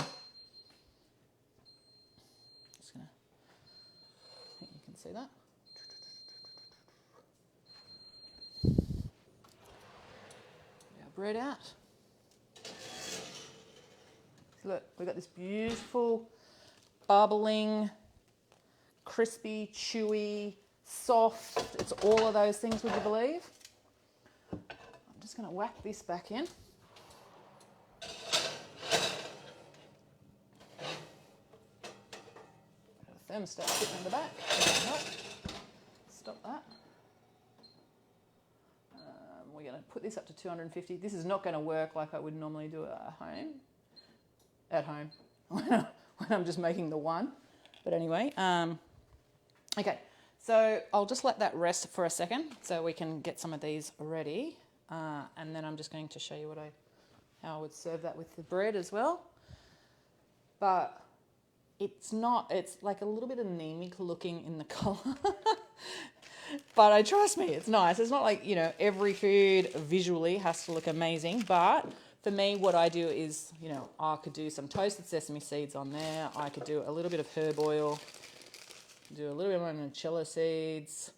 Just gonna, I think you can see that. Get our bread out. Look, we've got this beautiful, bubbling, crispy, chewy, soft. It's all of those things, would you believe? I'm just going to whack this back in. A thermostat sitting in the back. Stop that. We're going to put this up to 250. This is not going to work like I would normally do it at home when I'm just making the one. But anyway, okay. So I'll just let that rest for a second so we can get some of these ready. And then I'm just going to show you how I would serve that with the bread as well. But it's like a little bit anemic looking in the colour. But trust me, it's nice. It's not like, every food visually has to look amazing. But for me, what I do is, I could do some toasted sesame seeds on there. I could do a little bit of herb oil. Do a little bit of manchilla seeds,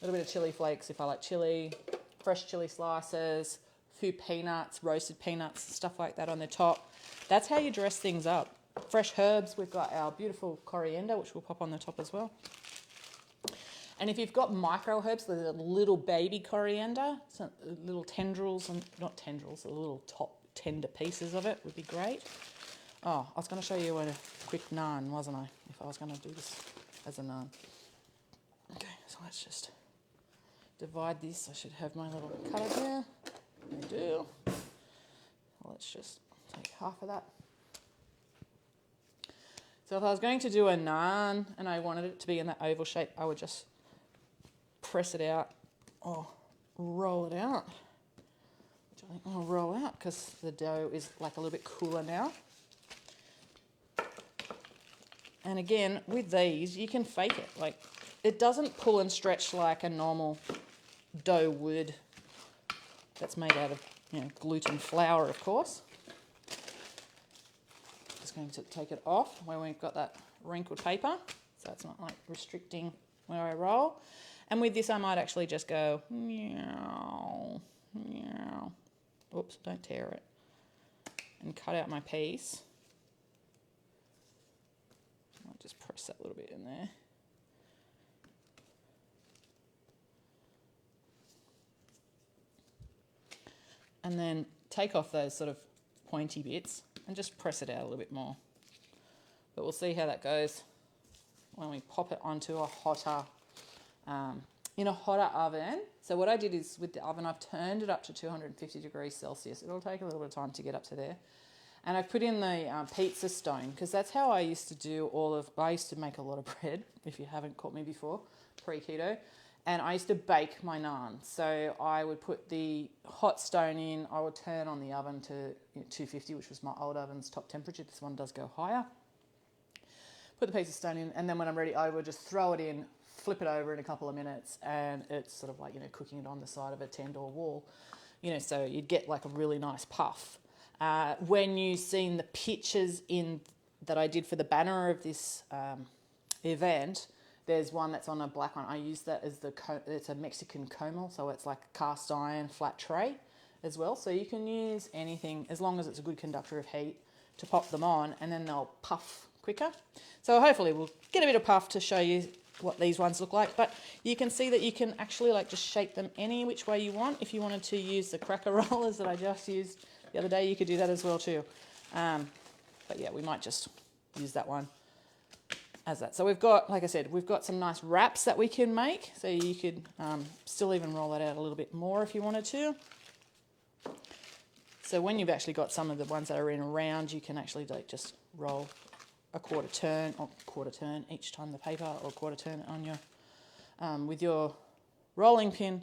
a little bit of chili flakes if I like chili, fresh chili slices, a few peanuts, roasted peanuts, stuff like that on the top. That's how you dress things up. Fresh herbs, we've got our beautiful coriander, which we'll pop on the top as well. And if you've got micro herbs, the little baby coriander, some little tendrils, and not tendrils, the little top tender pieces of it would be great. Oh, I was going to show you a quick naan, wasn't I? If I was going to do this as a naan. Okay, so let's just divide this. I should have my little cutter here. I do. Let's just take half of that. So if I was going to do a naan and I wanted it to be in that oval shape, I would just press it out or roll it out. Which I think I'll roll out because the dough is like a little bit cooler now. And again, with these, you can fake it. Like, it doesn't pull and stretch like a normal dough would that's made out of, gluten flour, of course. Just going to take it off where we've got that wrinkled paper, so it's not like restricting where I roll. And with this, I might actually just go, meow, meow. Oops, don't tear it. And cut out my piece. I'll just press that little bit in there. And then take off those sort of pointy bits and just press it out a little bit more. But we'll see how that goes when we pop it onto a hotter, in a hotter oven. So what I did is with the oven, I've turned it up to 250 degrees Celsius. It'll take a little bit of time to get up to there. And I put in the pizza stone because that's how I used to do I used to make a lot of bread, if you haven't caught me before, pre-keto. And I used to bake my naan. So I would put the hot stone in. I would turn on the oven to 250, which was my old oven's top temperature. This one does go higher. Put the piece of stone in, and then when I'm ready, I would just throw it in, flip it over in a couple of minutes, and it's sort of like, cooking it on the side of a tent or wall. So you'd get like a really nice puff. When you've seen the pictures that I did for the banner of this event, there's one that's on a black one. I use that as it's a Mexican comal, so it's like a cast iron flat tray as well. So you can use anything as long as it's a good conductor of heat to pop them on, and then they'll puff quicker. So hopefully we'll get a bit of puff to show you what these ones look like. But you can see that you can actually just shape them any which way you want. If you wanted to use the cracker rollers that I just used the other day, you could do that as well too. But yeah, we might just use that one as that. So we've got, like I said, we've got some nice wraps that we can make. So you could still even roll that out a little bit more if you wanted to. So when you've actually got some of the ones that are in a round, you can actually just roll a quarter turn each time the paper, or a quarter turn on your with your rolling pin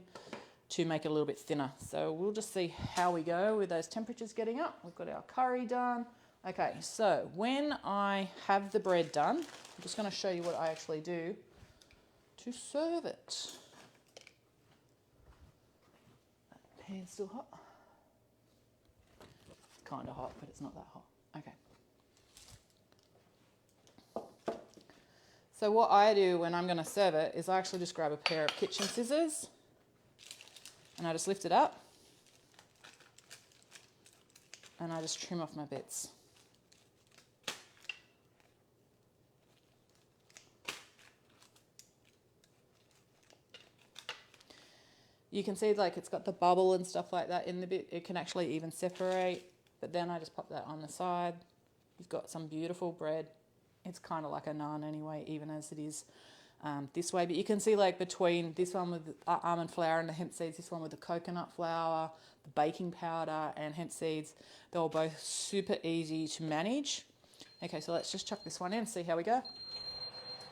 to make it a little bit thinner. So we'll just see how we go with those temperatures getting up. We've got our curry done. Okay, so when I have the bread done, I'm just going to show you what I actually do to serve it. Hand's still hot. It's kind of hot, but it's not that hot. Okay. So what I do when I'm going to serve it is I actually just grab a pair of kitchen scissors and I just lift it up and I just trim off my bits. You can see like it's got the bubble and stuff like that in the bit. It can actually even separate, but then I just pop that on the side. You've got some beautiful bread. It's kind of like a naan anyway, even as it is this way. But you can see like between this one with almond flour and the hemp seeds, this one with the coconut flour, the baking powder and hemp seeds, they're all both super easy to manage. Okay, so let's just chuck this one in and see how we go.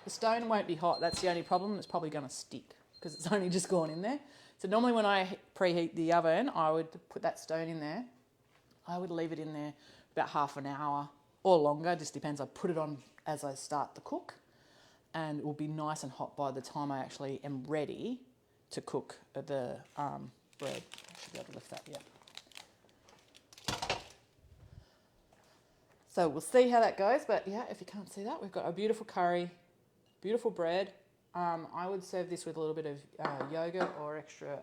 The stone won't be hot. That's the only problem. It's probably going to stick because it's only just gone in there. So normally when I preheat the oven, I would put that stone in there. I would leave it in there about half an hour or longer, just depends. I put it on as I start the cook and it will be nice and hot by the time I actually am ready to cook the bread. I should be able to lift that, yeah. So we'll see how that goes, but yeah, if you can't see that, we've got a beautiful curry, beautiful bread. I would serve this with a little bit of yogurt or extra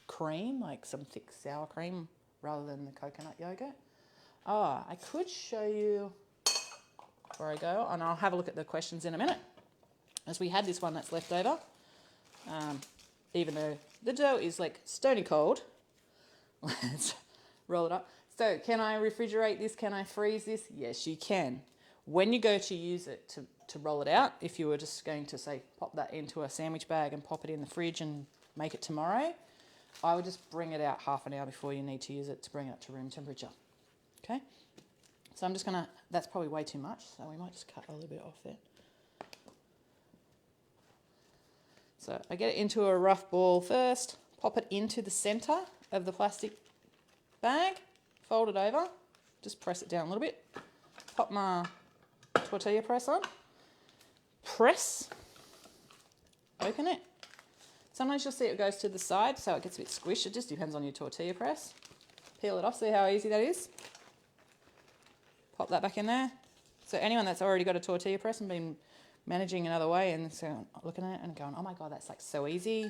cream, like some thick sour cream rather than the coconut yogurt. Oh, I could show you where I go, and I'll have a look at the questions in a minute. As we had this one that's left over, even though the dough is like stony cold, let's roll it up. So can I refrigerate this? Can I freeze this? Yes, you can. When you go to use it to roll it out, if you were just going to say pop that into a sandwich bag and pop it in the fridge and make it tomorrow, I would just bring it out half an hour before you need to use it to bring it to room temperature. Okay, so I'm just gonna, that's probably way too much, so we might just cut a little bit off there. So I get it into a rough ball first, pop it into the center of the plastic bag, fold it over, just press it down a little bit, pop my tortilla press on, press, open it. Sometimes you'll see it goes to the side, so it gets a bit squished. It just depends on your tortilla press. Peel it off, see how easy that is? Pop that back in there. So anyone that's already got a tortilla press and been managing another way and so looking at it and going, oh my God, that's like so easy.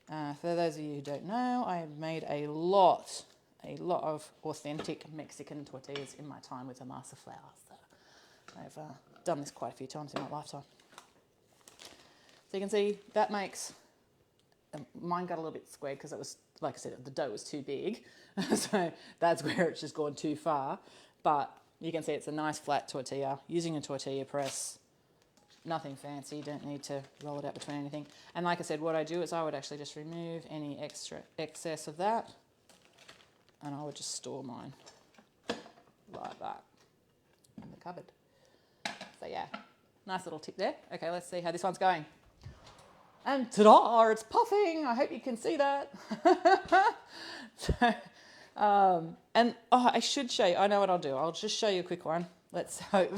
For those of you who don't know, I have made a lot of authentic Mexican tortillas in my time with the masa flour. So I've done this quite a few times in my lifetime. So you can see that makes, mine got a little bit squared because it was, like I said, the dough was too big. So that's where it's just gone too far. But you can see it's a nice flat tortilla, using a tortilla press, nothing fancy, don't need to roll it out between anything. And like I said, what I do is I would actually just remove any excess of that and I would just store mine like that in the cupboard. So yeah, nice little tip there. Okay, let's see how this one's going. And ta-da, it's puffing. I hope you can see that. So, I should show you, I know what I'll do. I'll just show you a quick one. Let's hope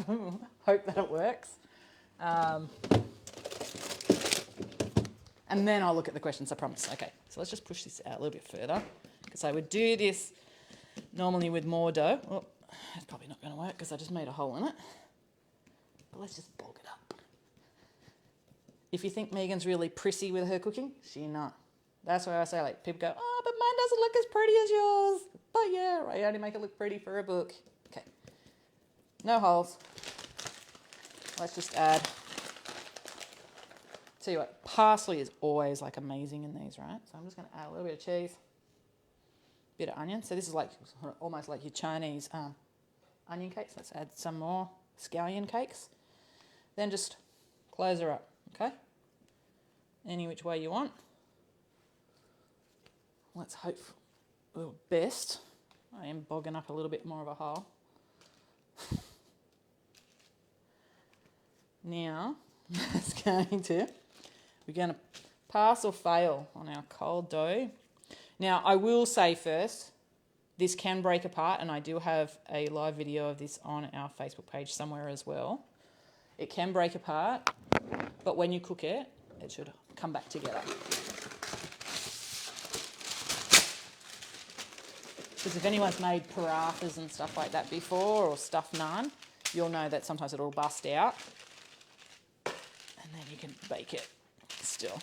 that it works. And then I'll look at the questions, I promise. Okay, so let's just push this out a little bit further because I would do this normally with more dough. Oh, it's probably not going to work because I just made a hole in it. But let's just bog it up. If you think Megan's really prissy with her cooking, she's not. That's why I say, like, people go, oh, but mine doesn't look as pretty as yours. But yeah, I only make it look pretty for a book. Okay, no holes. Let's just add, tell you what, parsley is always like amazing in these, right? So I'm just going to add a little bit of cheese, bit of onion. So this is like almost like your Chinese onion cakes. Let's add some more scallion cakes. Then just close her up, okay? Any which way you want. Let's hope for the best. I am bogging up a little bit more of a hole. Now, we're going to pass or fail on our cold dough. Now, I will say first, this can break apart, and I do have a live video of this on our Facebook page somewhere as well. It can break apart, but when you cook it, it should come back together. Because if anyone's made parathas and stuff like that before, or stuffed naan, you'll know that sometimes it'll bust out. And then you can bake it still.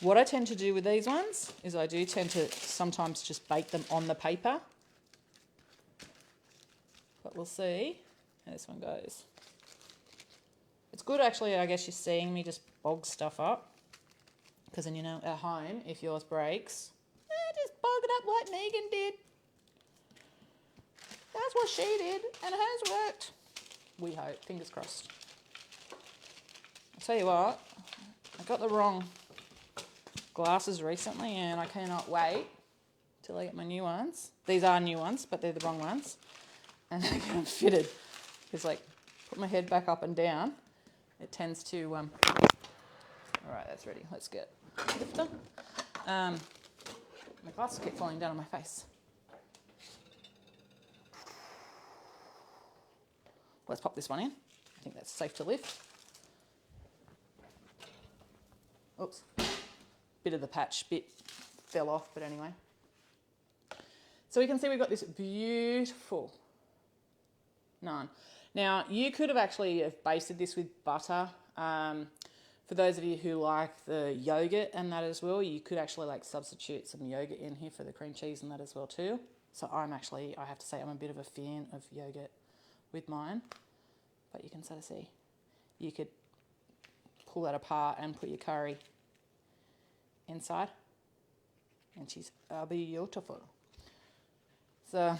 What I tend to do with these ones is I do tend to sometimes just bake them on the paper. But we'll see how this one goes. It's good actually, I guess you're seeing me just bog stuff up. Because then, you know, at home, if yours breaks, just bog it up like Megan did. That's what she did, and it has worked. We hope, fingers crossed. I'll tell you what, I got the wrong glasses recently, and I cannot wait till I get my new ones. These are new ones, but they're the wrong ones. And they get them fitted. Because, like, put my head back up and down, it tends to... All right, that's ready. Let's get lifter. My glasses keep falling down on my face. Let's pop this one in. I think that's safe to lift. Oops. Bit of the patch bit fell off, but anyway. So we can see we've got this beautiful naan. Now, you could have actually basted this with butter. For those of you who like the yogurt and that as well, you could actually like substitute some yogurt in here for the cream cheese and that as well too. So I have to say I'm a bit of a fan of yogurt with mine. But you can sort of see, you could pull that apart and put your curry inside. And she's beautiful. So,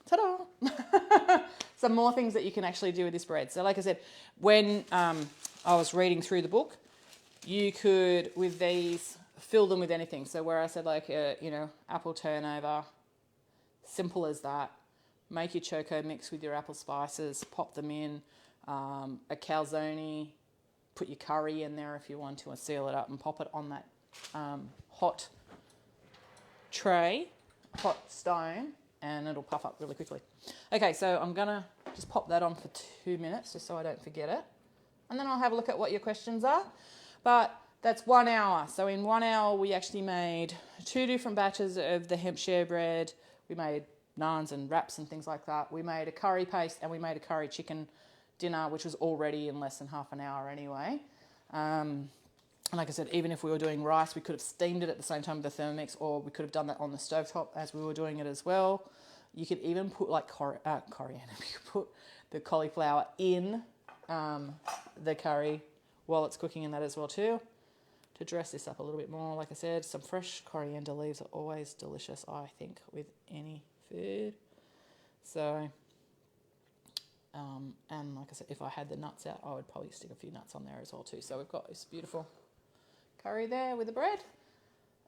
ta-da! Some more things that you can actually do with this bread. So like I said, when I was reading through the book, you could, with these, fill them with anything. So where I said like, apple turnover, simple as that. Make your choco mix with your apple spices, pop them in, a calzone, put your curry in there if you want to, and seal it up and pop it on that hot tray, hot stone, and it'll puff up really quickly. Okay, so I'm gonna just pop that on for 2 minutes just so I don't forget it. And then I'll have a look at what your questions are. But that's 1 hour. So in 1 hour, we actually made 2 different batches of the Hemp Share Bread. We made naans and wraps and things like that. We made a curry paste and we made a curry chicken dinner, which was all ready in less than half an hour anyway. And like I said, even if we were doing rice, we could have steamed it at the same time with the Thermomix, or we could have done that on the stovetop as we were doing it as well. You could even put like coriander. You could put the cauliflower in the curry while it's cooking in that as well too. To dress this up a little bit more, like I said, some fresh coriander leaves are always delicious, I think, with any food. So, and like I said, if I had the nuts out, I would probably stick a few nuts on there as well too. So we've got this beautiful curry there with the bread.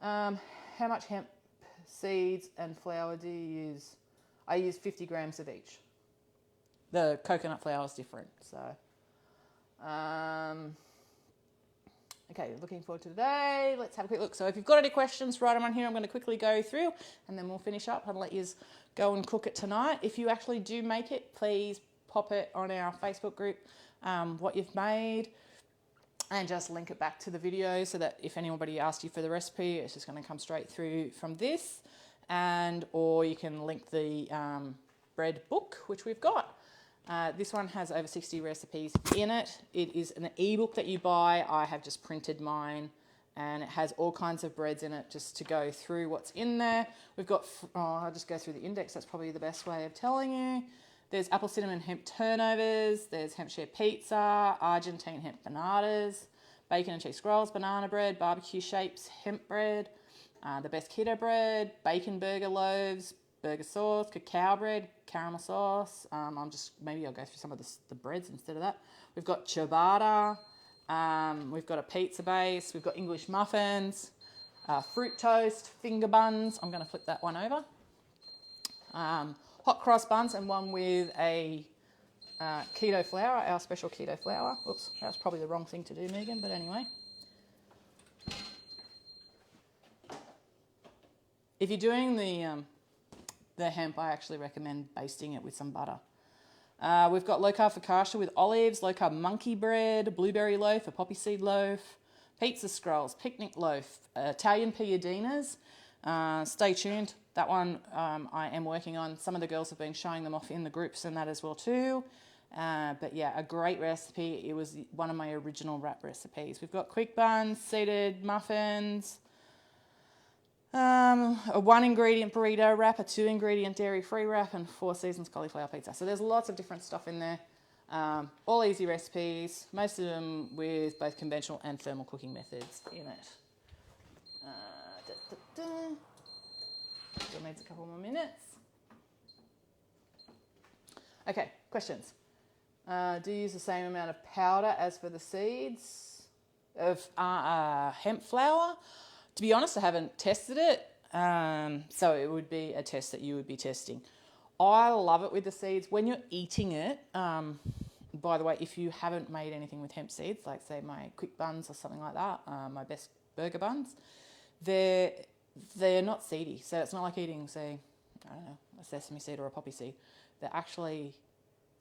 How much hemp seeds and flour do you use? I use 50 grams of each. The coconut flour is different. So, okay, looking forward to today. Let's have a quick look. So if you've got any questions, write them on here. I'm going to quickly go through and then we'll finish up and let you go and cook it tonight. If you actually do make it, please pop it on our Facebook group, what you've made, and just link it back to the video so that if anybody asks you for the recipe, it's just going to come straight through from this. Or you can link the bread book, which we've got. This one has over 60 recipes in it. It is an ebook that you buy. I have just printed mine, and it has all kinds of breads in it just to go through what's in there. We've got, I'll just go through the index. That's probably the best way of telling you. There's apple cinnamon hemp turnovers. There's hemp share pizza, Argentine hemp bananas, bacon and cheese scrolls, banana bread, barbecue shapes, hemp bread, the best keto bread, bacon burger loaves, burger sauce, cacao bread, caramel sauce. Maybe I'll go through some of the breads instead of that. We've got ciabatta. We've got a pizza base. We've got English muffins, fruit toast, finger buns. I'm going to flip that one over. Hot cross buns, and one with a keto flour, our special keto flour. Oops, that's probably the wrong thing to do, Megan, but anyway. If you're doing the hemp, I actually recommend basting it with some butter. We've got low carb focaccia with olives, low carb monkey bread, blueberry loaf, a poppy seed loaf, pizza scrolls, picnic loaf, Italian piadinas. Stay tuned. That one I am working on. Some of the girls have been showing them off in the groups and that as well too. But yeah, a great recipe. It was one of my original wrap recipes. We've got quick buns, seeded muffins, a 1-ingredient burrito wrap, a 2-ingredient dairy-free wrap, and 4 Seasons cauliflower pizza. So there's lots of different stuff in there. All easy recipes, most of them with both conventional and thermal cooking methods in it. Still needs a couple more minutes. Okay, questions. Do you use the same amount of powder as for the seeds of hemp flour? To be honest, I haven't tested it, so it would be a test that you would be testing. I love it with the seeds. When you're eating it, by the way, if you haven't made anything with hemp seeds, like say my quick buns or something like that, my best burger buns, they're not seedy. So it's not like eating, say, I don't know, a sesame seed or a poppy seed. They actually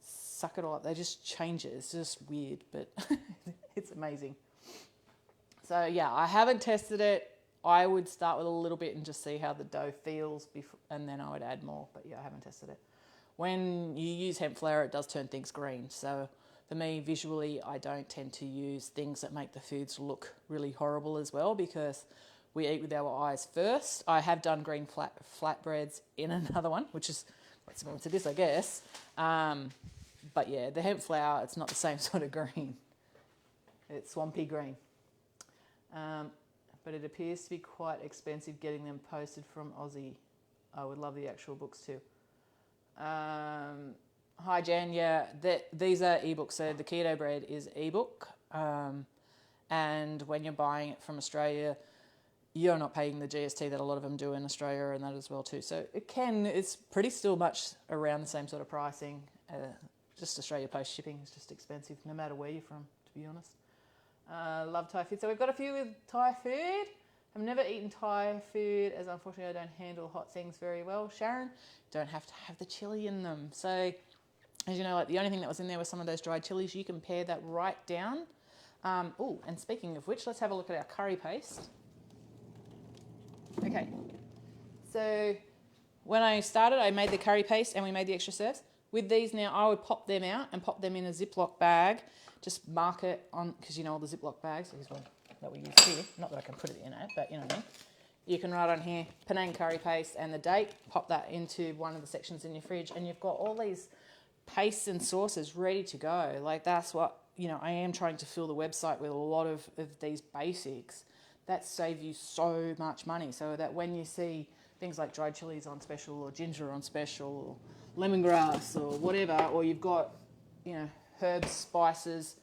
suck it all up. They just change it. It's just weird, but it's amazing. So yeah, I haven't tested it. I would start with a little bit and just see how the dough feels, and then I would add more. But yeah, I haven't tested it. When you use hemp flour, it does turn things green. So for me, visually, I don't tend to use things that make the foods look really horrible as well, because we eat with our eyes first. I have done green flatbreads in another one, which is quite similar to this, I guess. But yeah, the hemp flour, it's not the same sort of green. It's swampy green. But it appears to be quite expensive getting them posted from Aussie. I would love the actual books too. Hi Jan, yeah, these are ebooks. So the keto bread is ebook. And when you're buying it from Australia, you're not paying the GST that a lot of them do in Australia and that as well too. So it's pretty still much around the same sort of pricing. Just Australia Post shipping is just expensive no matter where you're from, to be honest. Love Thai food. So we've got a few with Thai food. I've never eaten Thai food as unfortunately I don't handle hot things very well. Sharon, don't have to have the chili in them. So as you know, like the only thing that was in there was some of those dried chilies. You can pare that right down. Oh, and speaking of which, let's have a look at our curry paste. Okay, so when I started, I made the curry paste and we made the extra serves. With these now, I would pop them out and pop them in a Ziploc bag. Just mark it on, because you know all the Ziploc bags. Here's one that we use here. Not that I can put it in it, but you know what I mean. You can write on here, Penang curry paste and the date. Pop that into one of the sections in your fridge and you've got all these pastes and sauces ready to go. Like that's what, you know, I am trying to fill the website with a lot of these basics that save you so much money. So that when you see things like dried chilies on special or ginger on special or lemongrass or whatever, or you've got, you know, herbs, spices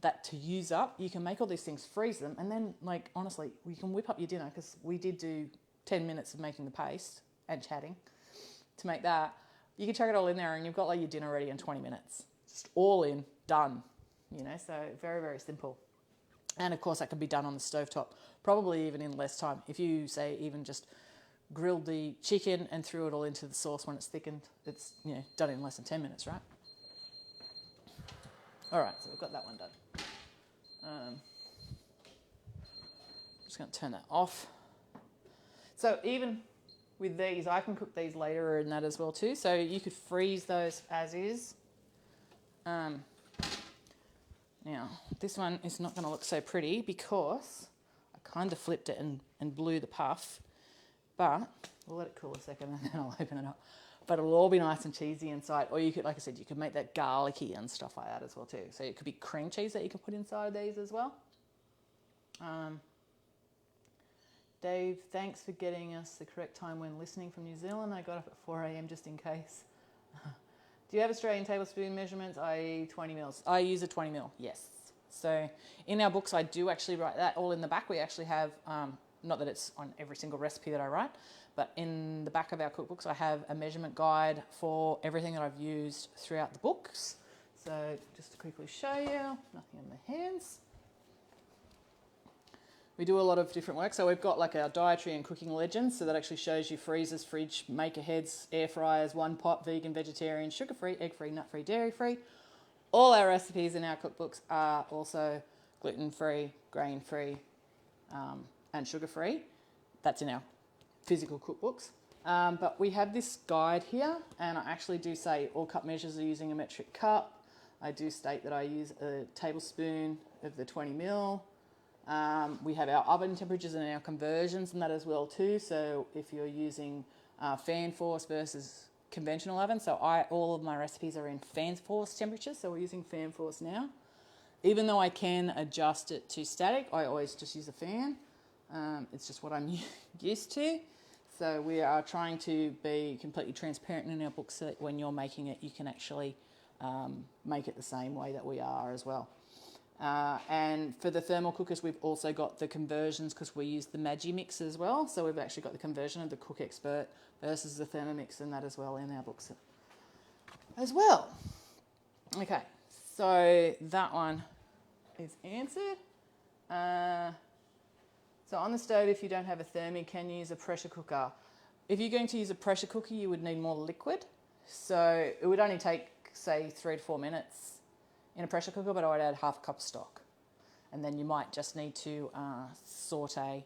that to use up, you can make all these things, freeze them, and then, like, honestly, you can whip up your dinner, because we did do 10 minutes of making the paste and chatting to make that. You can chuck it all in there and you've got like your dinner ready in 20 minutes. Just all in, done, you know, so very, very simple. And of course that can be done on the stovetop, probably even in less time. If you say even just grilled the chicken and threw it all into the sauce when it's thickened, it's, you know, done in less than 10 minutes, right? All right, so we've got that one done. Just going to turn that off. So even with these, I can cook these later and that as well too. So you could freeze those as is. Now, this one is not going to look so pretty because I kind of flipped it and blew the puff. But we'll let it cool a second and then I'll open it up. But it'll all be nice and cheesy inside. Or you could, like I said, you could make that garlicky and stuff like that as well too. So it could be cream cheese that you can put inside these as well. Dave, thanks for getting us the correct time when listening from New Zealand. I got up at 4 a.m. just in case. Do you have Australian tablespoon measurements, i.e. 20 mils? I use a 20 mil, yes. So in our books, I do actually write that all in the back. We actually have, not that it's on every single recipe that I write, but in the back of our cookbooks, I have a measurement guide for everything that I've used throughout the books. So just to quickly show you, nothing on my hands. We do a lot of different work. So we've got like our dietary and cooking legends. So that actually shows you freezers, fridge, maker heads, air fryers, one pot, vegan, vegetarian, sugar-free, egg-free, nut-free, dairy-free. All our recipes in our cookbooks are also gluten-free, grain-free, and sugar-free. That's in our physical cookbooks. But we have this guide here, and I actually do say all cup measures are using a metric cup. I do state that I use a tablespoon of the 20 ml. We have our oven temperatures and our conversions and that as well too. So if you're using fan force versus conventional oven, so all of my recipes are in fan force temperatures, so we're using fan force now. Even though I can adjust it to static, I always just use a fan. It's just what I'm used to. So we are trying to be completely transparent in our book so that when you're making it, you can actually make it the same way that we are as well. And for the thermal cookers, we've also got the conversions because we use the Magimix as well. So we've actually got the conversion of the Cook Expert versus the Thermomix and that as well in our books as well. Okay, so that one is answered. So on the stove, if you don't have a thermi, can you use a pressure cooker? If you're going to use a pressure cooker, you would need more liquid. So it would only take, say, 3 to 4 minutes in a pressure cooker, but I would add half a cup of stock. And then you might just need to saute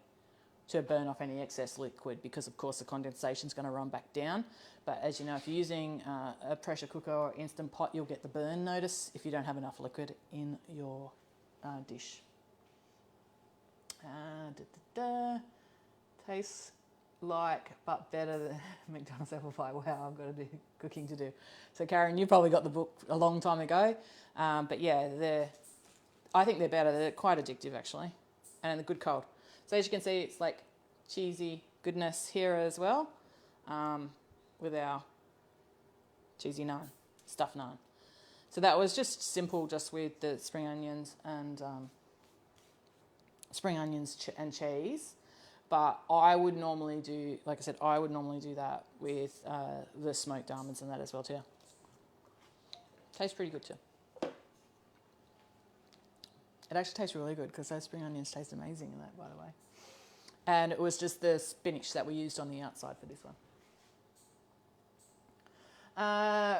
to burn off any excess liquid because, of course, the condensation is going to run back down. But as you know, if you're using a pressure cooker or Instant Pot, you'll get the burn notice if you don't have enough liquid in your dish. Tastes like but better than McDonald's apple pie. Wow, I've got to do cooking to do. So Karen, you probably got the book a long time ago, but yeah, I think they're better. They're quite addictive actually, and they're good cold. So as you can see, it's like cheesy goodness here as well, with our cheesy naan, stuffed naan. So that was just simple, just with the spring onions and and cheese. But I would normally do, like I said, I would normally do that with the smoked almonds and that as well too. Tastes pretty good too. It actually tastes really good because those spring onions taste amazing in that, by the way. And it was just the spinach that we used on the outside for this one.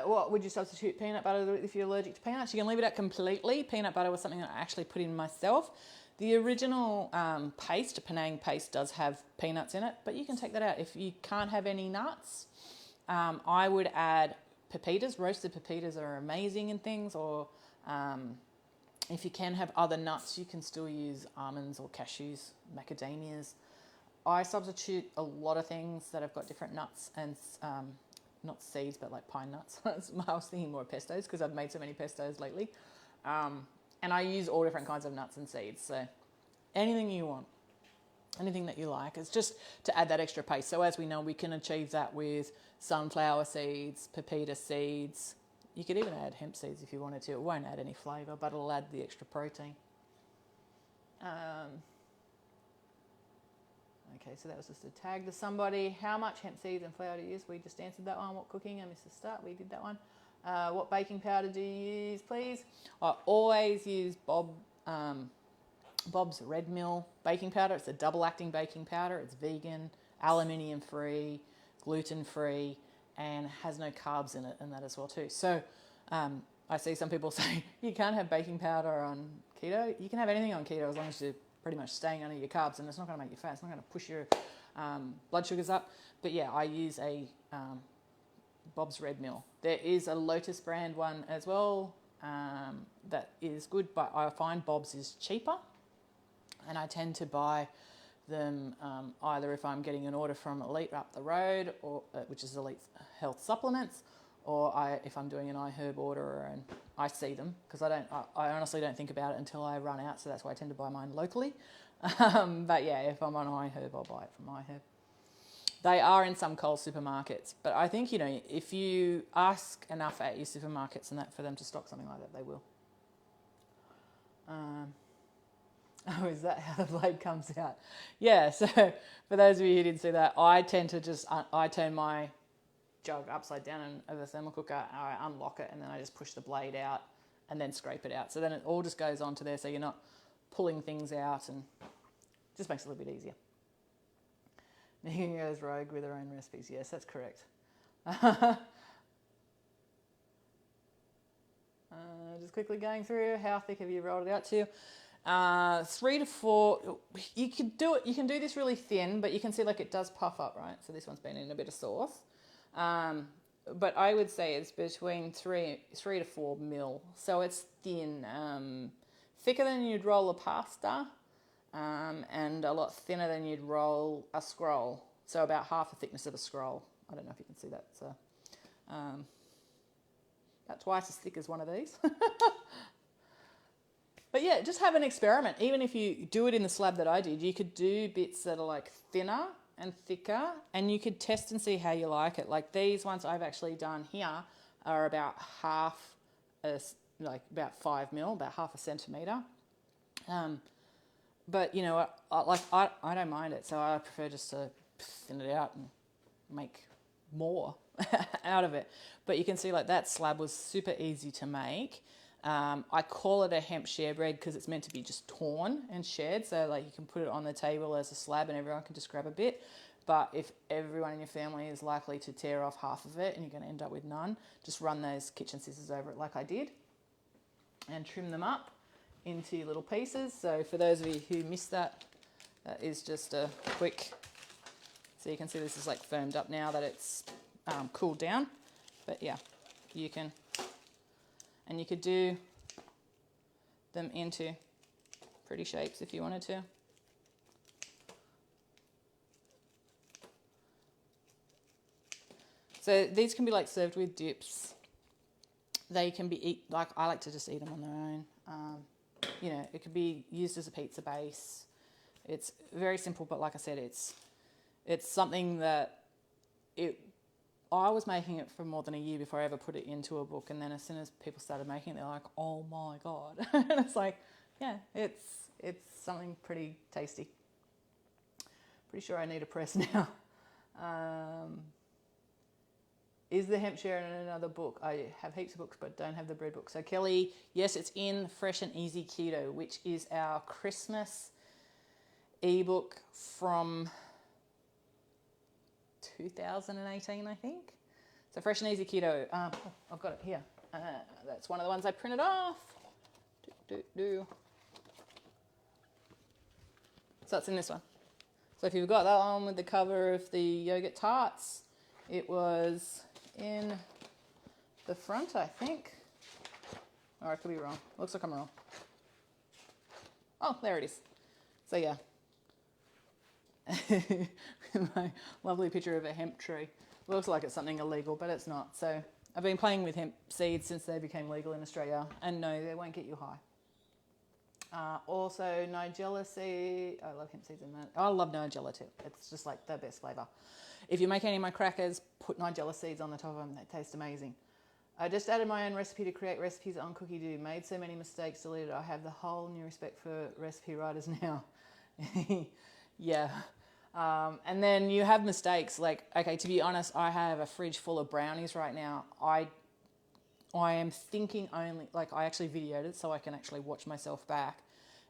What would you substitute peanut butter if you're allergic to peanuts? You can leave it out completely. Peanut butter was something that I actually put in myself. The original paste, Penang paste, does have peanuts in it, but you can take that out. If you can't have any nuts, I would add pepitas. Roasted pepitas are amazing in things, or if you can have other nuts, you can still use almonds or cashews, macadamias. I substitute a lot of things that have got different nuts and not seeds, but like pine nuts. I was thinking more of pestos because I've made so many pestos lately. And I use all different kinds of nuts and seeds. So anything you want, anything that you like. It's just to add that extra paste. So as we know, we can achieve that with sunflower seeds, pepita seeds. You could even add hemp seeds if you wanted to. It won't add any flavour, but it'll add the extra protein. Okay, so that was just a tag to somebody. How much hemp seeds and flour do you use? We just answered that one. What cooking? I missed the start. We did that one. What baking powder do you use, please? I always use Bob's Red Mill baking powder. It's a double-acting baking powder. It's vegan, aluminium-free, gluten-free, and has no carbs in it, and that as well too. So I see some people say you can't have baking powder on keto. You can have anything on keto as long as you're pretty much staying under your carbs, and it's not going to make you fat. It's not going to push your blood sugars up. But yeah, I use a Bob's Red Mill. There is a Lotus brand one as well that is good, but I find Bob's is cheaper, and I tend to buy them either if I'm getting an order from Elite up the road, or which is Elite Health Supplements, or if I'm doing an iHerb order and I see them, because I honestly don't think about it until I run out, so that's why I tend to buy mine locally. But yeah, if I'm on iHerb, I'll buy it from iHerb. They are in some Coles supermarkets, but I think, if you ask enough at your supermarkets and that for them to stock something like that, they will. Oh, is that how the blade comes out? Yeah, so for those of you who didn't see that, I tend to I turn my jug upside down over the thermal cooker, I unlock it, and then I just push the blade out and then scrape it out. So then it all just goes onto there, so you're not pulling things out and Just makes it a little bit easier. Megan goes rogue with her own recipes. Yes, that's correct. Just quickly going through, how thick have you rolled it out to? 3 to 4. You can do it. You can do this really thin, but you can see like it does puff up, right? So this one's been in a bit of sauce. But I would say it's between 3 to 4 mil. So it's thin, thicker than you'd roll a pasta, and a lot thinner than you'd roll a scroll. So about half the thickness of a scroll. I don't know if you can see that. So about twice as thick as one of these. But yeah, just have an experiment. Even if you do it in the slab that I did, you could do bits that are like thinner and thicker, and you could test and see how you like it. Like these ones I've actually done here are about about 5 mil, about half a centimetre. But you know, I don't mind it, so I prefer just to thin it out and make more out of it. But you can see like that slab was super easy to make. I call it a hemp share bread because it's meant to be just torn and shared, so like you can put it on the table as a slab and everyone can just grab a bit. But if everyone in your family is likely to tear off half of it and you're going to end up with none, just run those kitchen scissors over it like I did and trim them up into little pieces. So for those of you who missed that, that is just a quick, so you can see this is like firmed up now that it's cooled down. But yeah, you can, and you could do them into pretty shapes if you wanted to. So these can be like served with dips. They can be like I like to just eat them on their own. You know, it could be used as a pizza base. It's very simple, but like I said, it's something that I was making it for more than a year before I ever put it into a book, and then as soon as people started making it, they're like, "Oh my god!" And it's like, yeah, it's something pretty tasty. Pretty sure I need a press now. Is the hemp share in another book? I have heaps of books, but don't have the bread book. So Kelly, yes, it's in Fresh and Easy Keto, which is our Christmas ebook from 2018, I think. So Fresh and Easy Keto. I've got it here. That's one of the ones I printed off. So it's in this one. So if you've got that one with the cover of the yogurt tarts, it was in the front, I think. Or I could be wrong. Looks like I'm wrong. Oh, there it is. So yeah. My lovely picture of a hemp tree. Looks like it's something illegal, but it's not. So I've been playing with hemp seeds since they became legal in Australia, and no, they won't get you high. Also, Nigella seed. I love hemp seeds in that. I love Nigella too. It's just like the best flavour. If you make any of my crackers, put Nigella seeds on the top of them. They taste amazing. I just added my own recipe to create recipes on Cookie Doo. Made so many mistakes, deleted. I have the whole new respect for recipe writers now. Yeah. And then you have mistakes. Like, okay, to be honest, I have a fridge full of brownies right now. I am thinking only, like I actually videoed it so I can actually watch myself back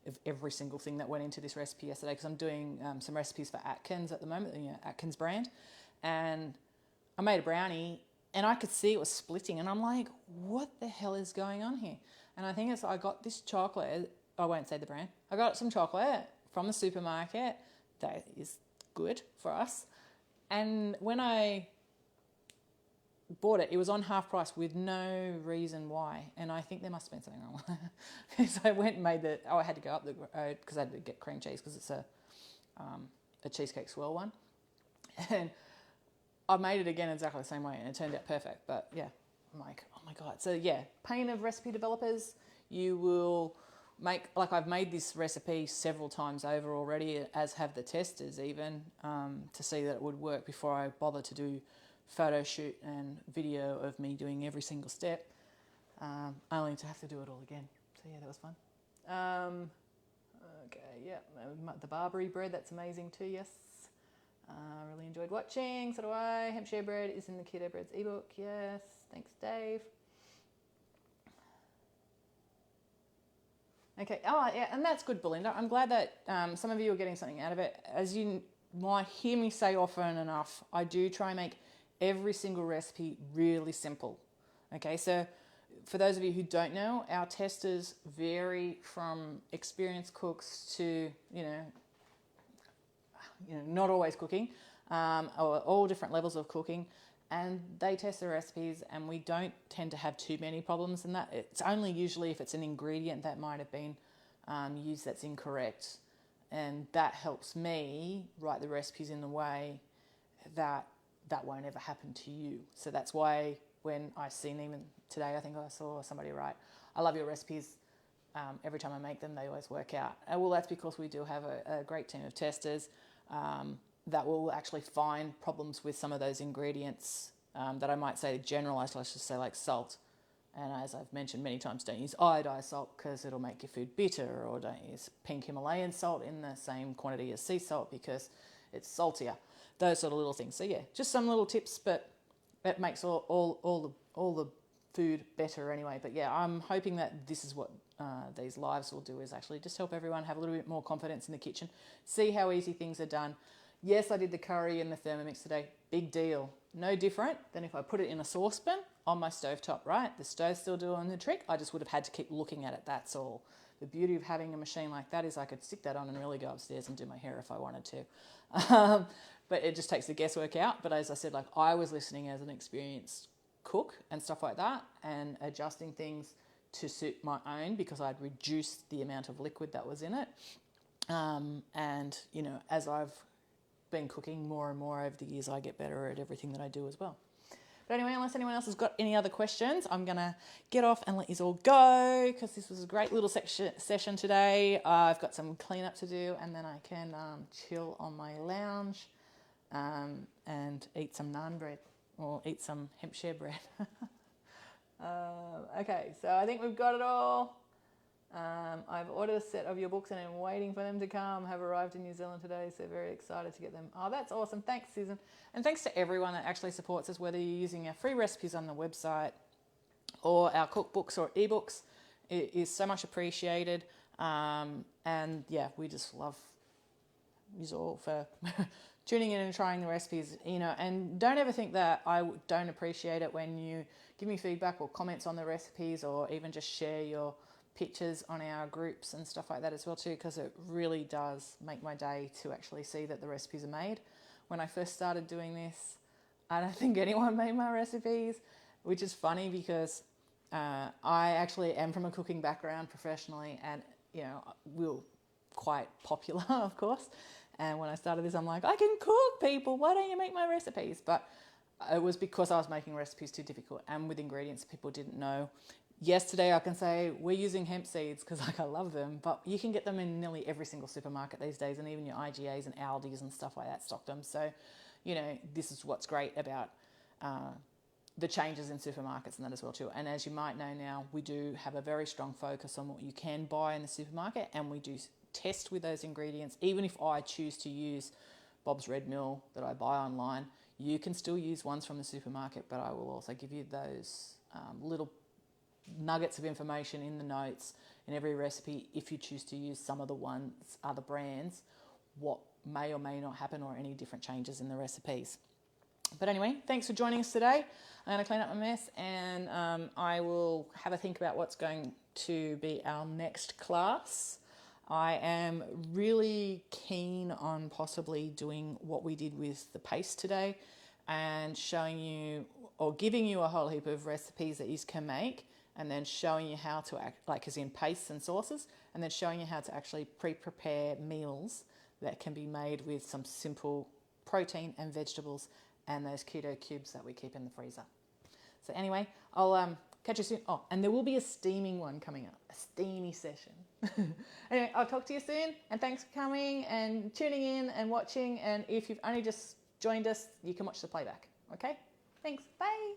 of every single thing that went into this recipe yesterday, because I'm doing some recipes for Atkins at the moment, you know, Atkins brand. And I made a brownie and I could see it was splitting, and I'm like, what the hell is going on here? And I think it's, I got this chocolate, I won't say the brand, I got some chocolate from the supermarket that is good for us. And when I bought it, it was on half price with no reason why. And I think there must have been something wrong. So I went and made I had to go up the road because I had to get cream cheese because it's a cheesecake swirl one. And I made it again exactly the same way and it turned out perfect. But yeah, I'm like, oh my God. So yeah, pain of recipe developers, you will make, like I've made this recipe several times over already, as have the testers even, to see that it would work before I bother to do photo shoot and video of me doing every single step, only to have to do it all again. So yeah, that was fun. Okay, yeah, the Barbary bread, that's amazing too, yes. Really enjoyed watching, so do I. Hemp Share Bread is in the Keto Breads ebook, yes. Thanks, Dave. Okay. Oh, yeah, and that's good, Belinda. I'm glad that some of you are getting something out of it. As you might hear me say often enough, I do try and make every single recipe really simple. Okay, so for those of you who don't know, our testers vary from experienced cooks to, not always cooking, or all different levels of cooking, and they test the recipes, and we don't tend to have too many problems in that. It's only usually if it's an ingredient that might have been used that's incorrect, and that helps me write the recipes in a way that won't ever happen to you. So that's why when I seen, even today, I think I saw somebody write, "I love your recipes. Every time I make them, they always work out." Well, that's because we do have a great team of testers that will actually find problems with some of those ingredients that I might say generalised, let's just say like salt. And as I've mentioned many times, don't use iodized salt because it'll make your food bitter, or don't use pink Himalayan salt in the same quantity as sea salt because it's saltier. Those sort of little things. So yeah, just some little tips, but it makes all the food better anyway. But yeah, I'm hoping that this is what these lives will do, is actually just help everyone have a little bit more confidence in the kitchen, see how easy things are done. Yes, I did the curry in the Thermomix today. Big deal. No different than if I put it in a saucepan on my stovetop, right? The stove's still doing the trick. I just would have had to keep looking at it, that's all. The beauty of having a machine like that is I could stick that on and really go upstairs and do my hair if I wanted to. But it just takes the guesswork out. But as I said, like, I was listening as an experienced cook and stuff like that, and adjusting things to suit my own, because I'd reduced the amount of liquid that was in it. And, as I've been cooking more and more over the years, I get better at everything that I do as well. But anyway, unless anyone else has got any other questions, I'm going to get off and let you all go, because this was a great little session today. I've got some cleanup to do, and then I can chill on my lounge and eat some naan bread, or eat some hemp share bread. Okay, so I think we've got it all. I've ordered a set of your books and I'm waiting for them to come. Have arrived in New Zealand today, so very excited to get them. Oh, that's awesome. Thanks, Susan. And thanks to everyone that actually supports us, whether you're using our free recipes on the website or our cookbooks or ebooks. It is so much appreciated. And yeah, we just love you all for tuning in and trying the recipes, and don't ever think that I don't appreciate it when you give me feedback or comments on the recipes, or even just share your pictures on our groups and stuff like that as well too, because it really does make my day to actually see that the recipes are made. When I first started doing this, I don't think anyone made my recipes, which is funny because I actually am from a cooking background professionally, and we're quite popular, of course. And when I started this, I'm like, I can cook, people. Why don't you make my recipes? But it was because I was making recipes too difficult and with ingredients people didn't know. Yesterday, I can say we're using hemp seeds because I love them, but you can get them in nearly every single supermarket these days, and even your IGAs and Aldi's and stuff like that stock them. So, this is what's great about the changes in supermarkets and that as well too. And as you might know now, we do have a very strong focus on what you can buy in the supermarket, and we do test with those ingredients. Even if I choose to use Bob's Red Mill that I buy online, you can still use ones from the supermarket, but I will also give you those little nuggets of information in the notes in every recipe if you choose to use some of the other brands, what may or may not happen, or any different changes in the recipes. But anyway, thanks for joining us today. I'm going to clean up my mess, and I will have a think about what's going to be our next class. I am really keen on possibly doing what we did with the paste today, and showing you, or giving you, a whole heap of recipes that you can make, and then showing you how to as in pastes and sauces, and then showing you how to actually pre-prepare meals that can be made with some simple protein and vegetables and those keto cubes that we keep in the freezer. So anyway, I'll catch you soon. Oh, and there will be a steaming one coming up, a steamy session. Anyway, I'll talk to you soon, and thanks for coming and tuning in and watching. And if you've only just joined us, you can watch the playback. Okay? Thanks. Bye.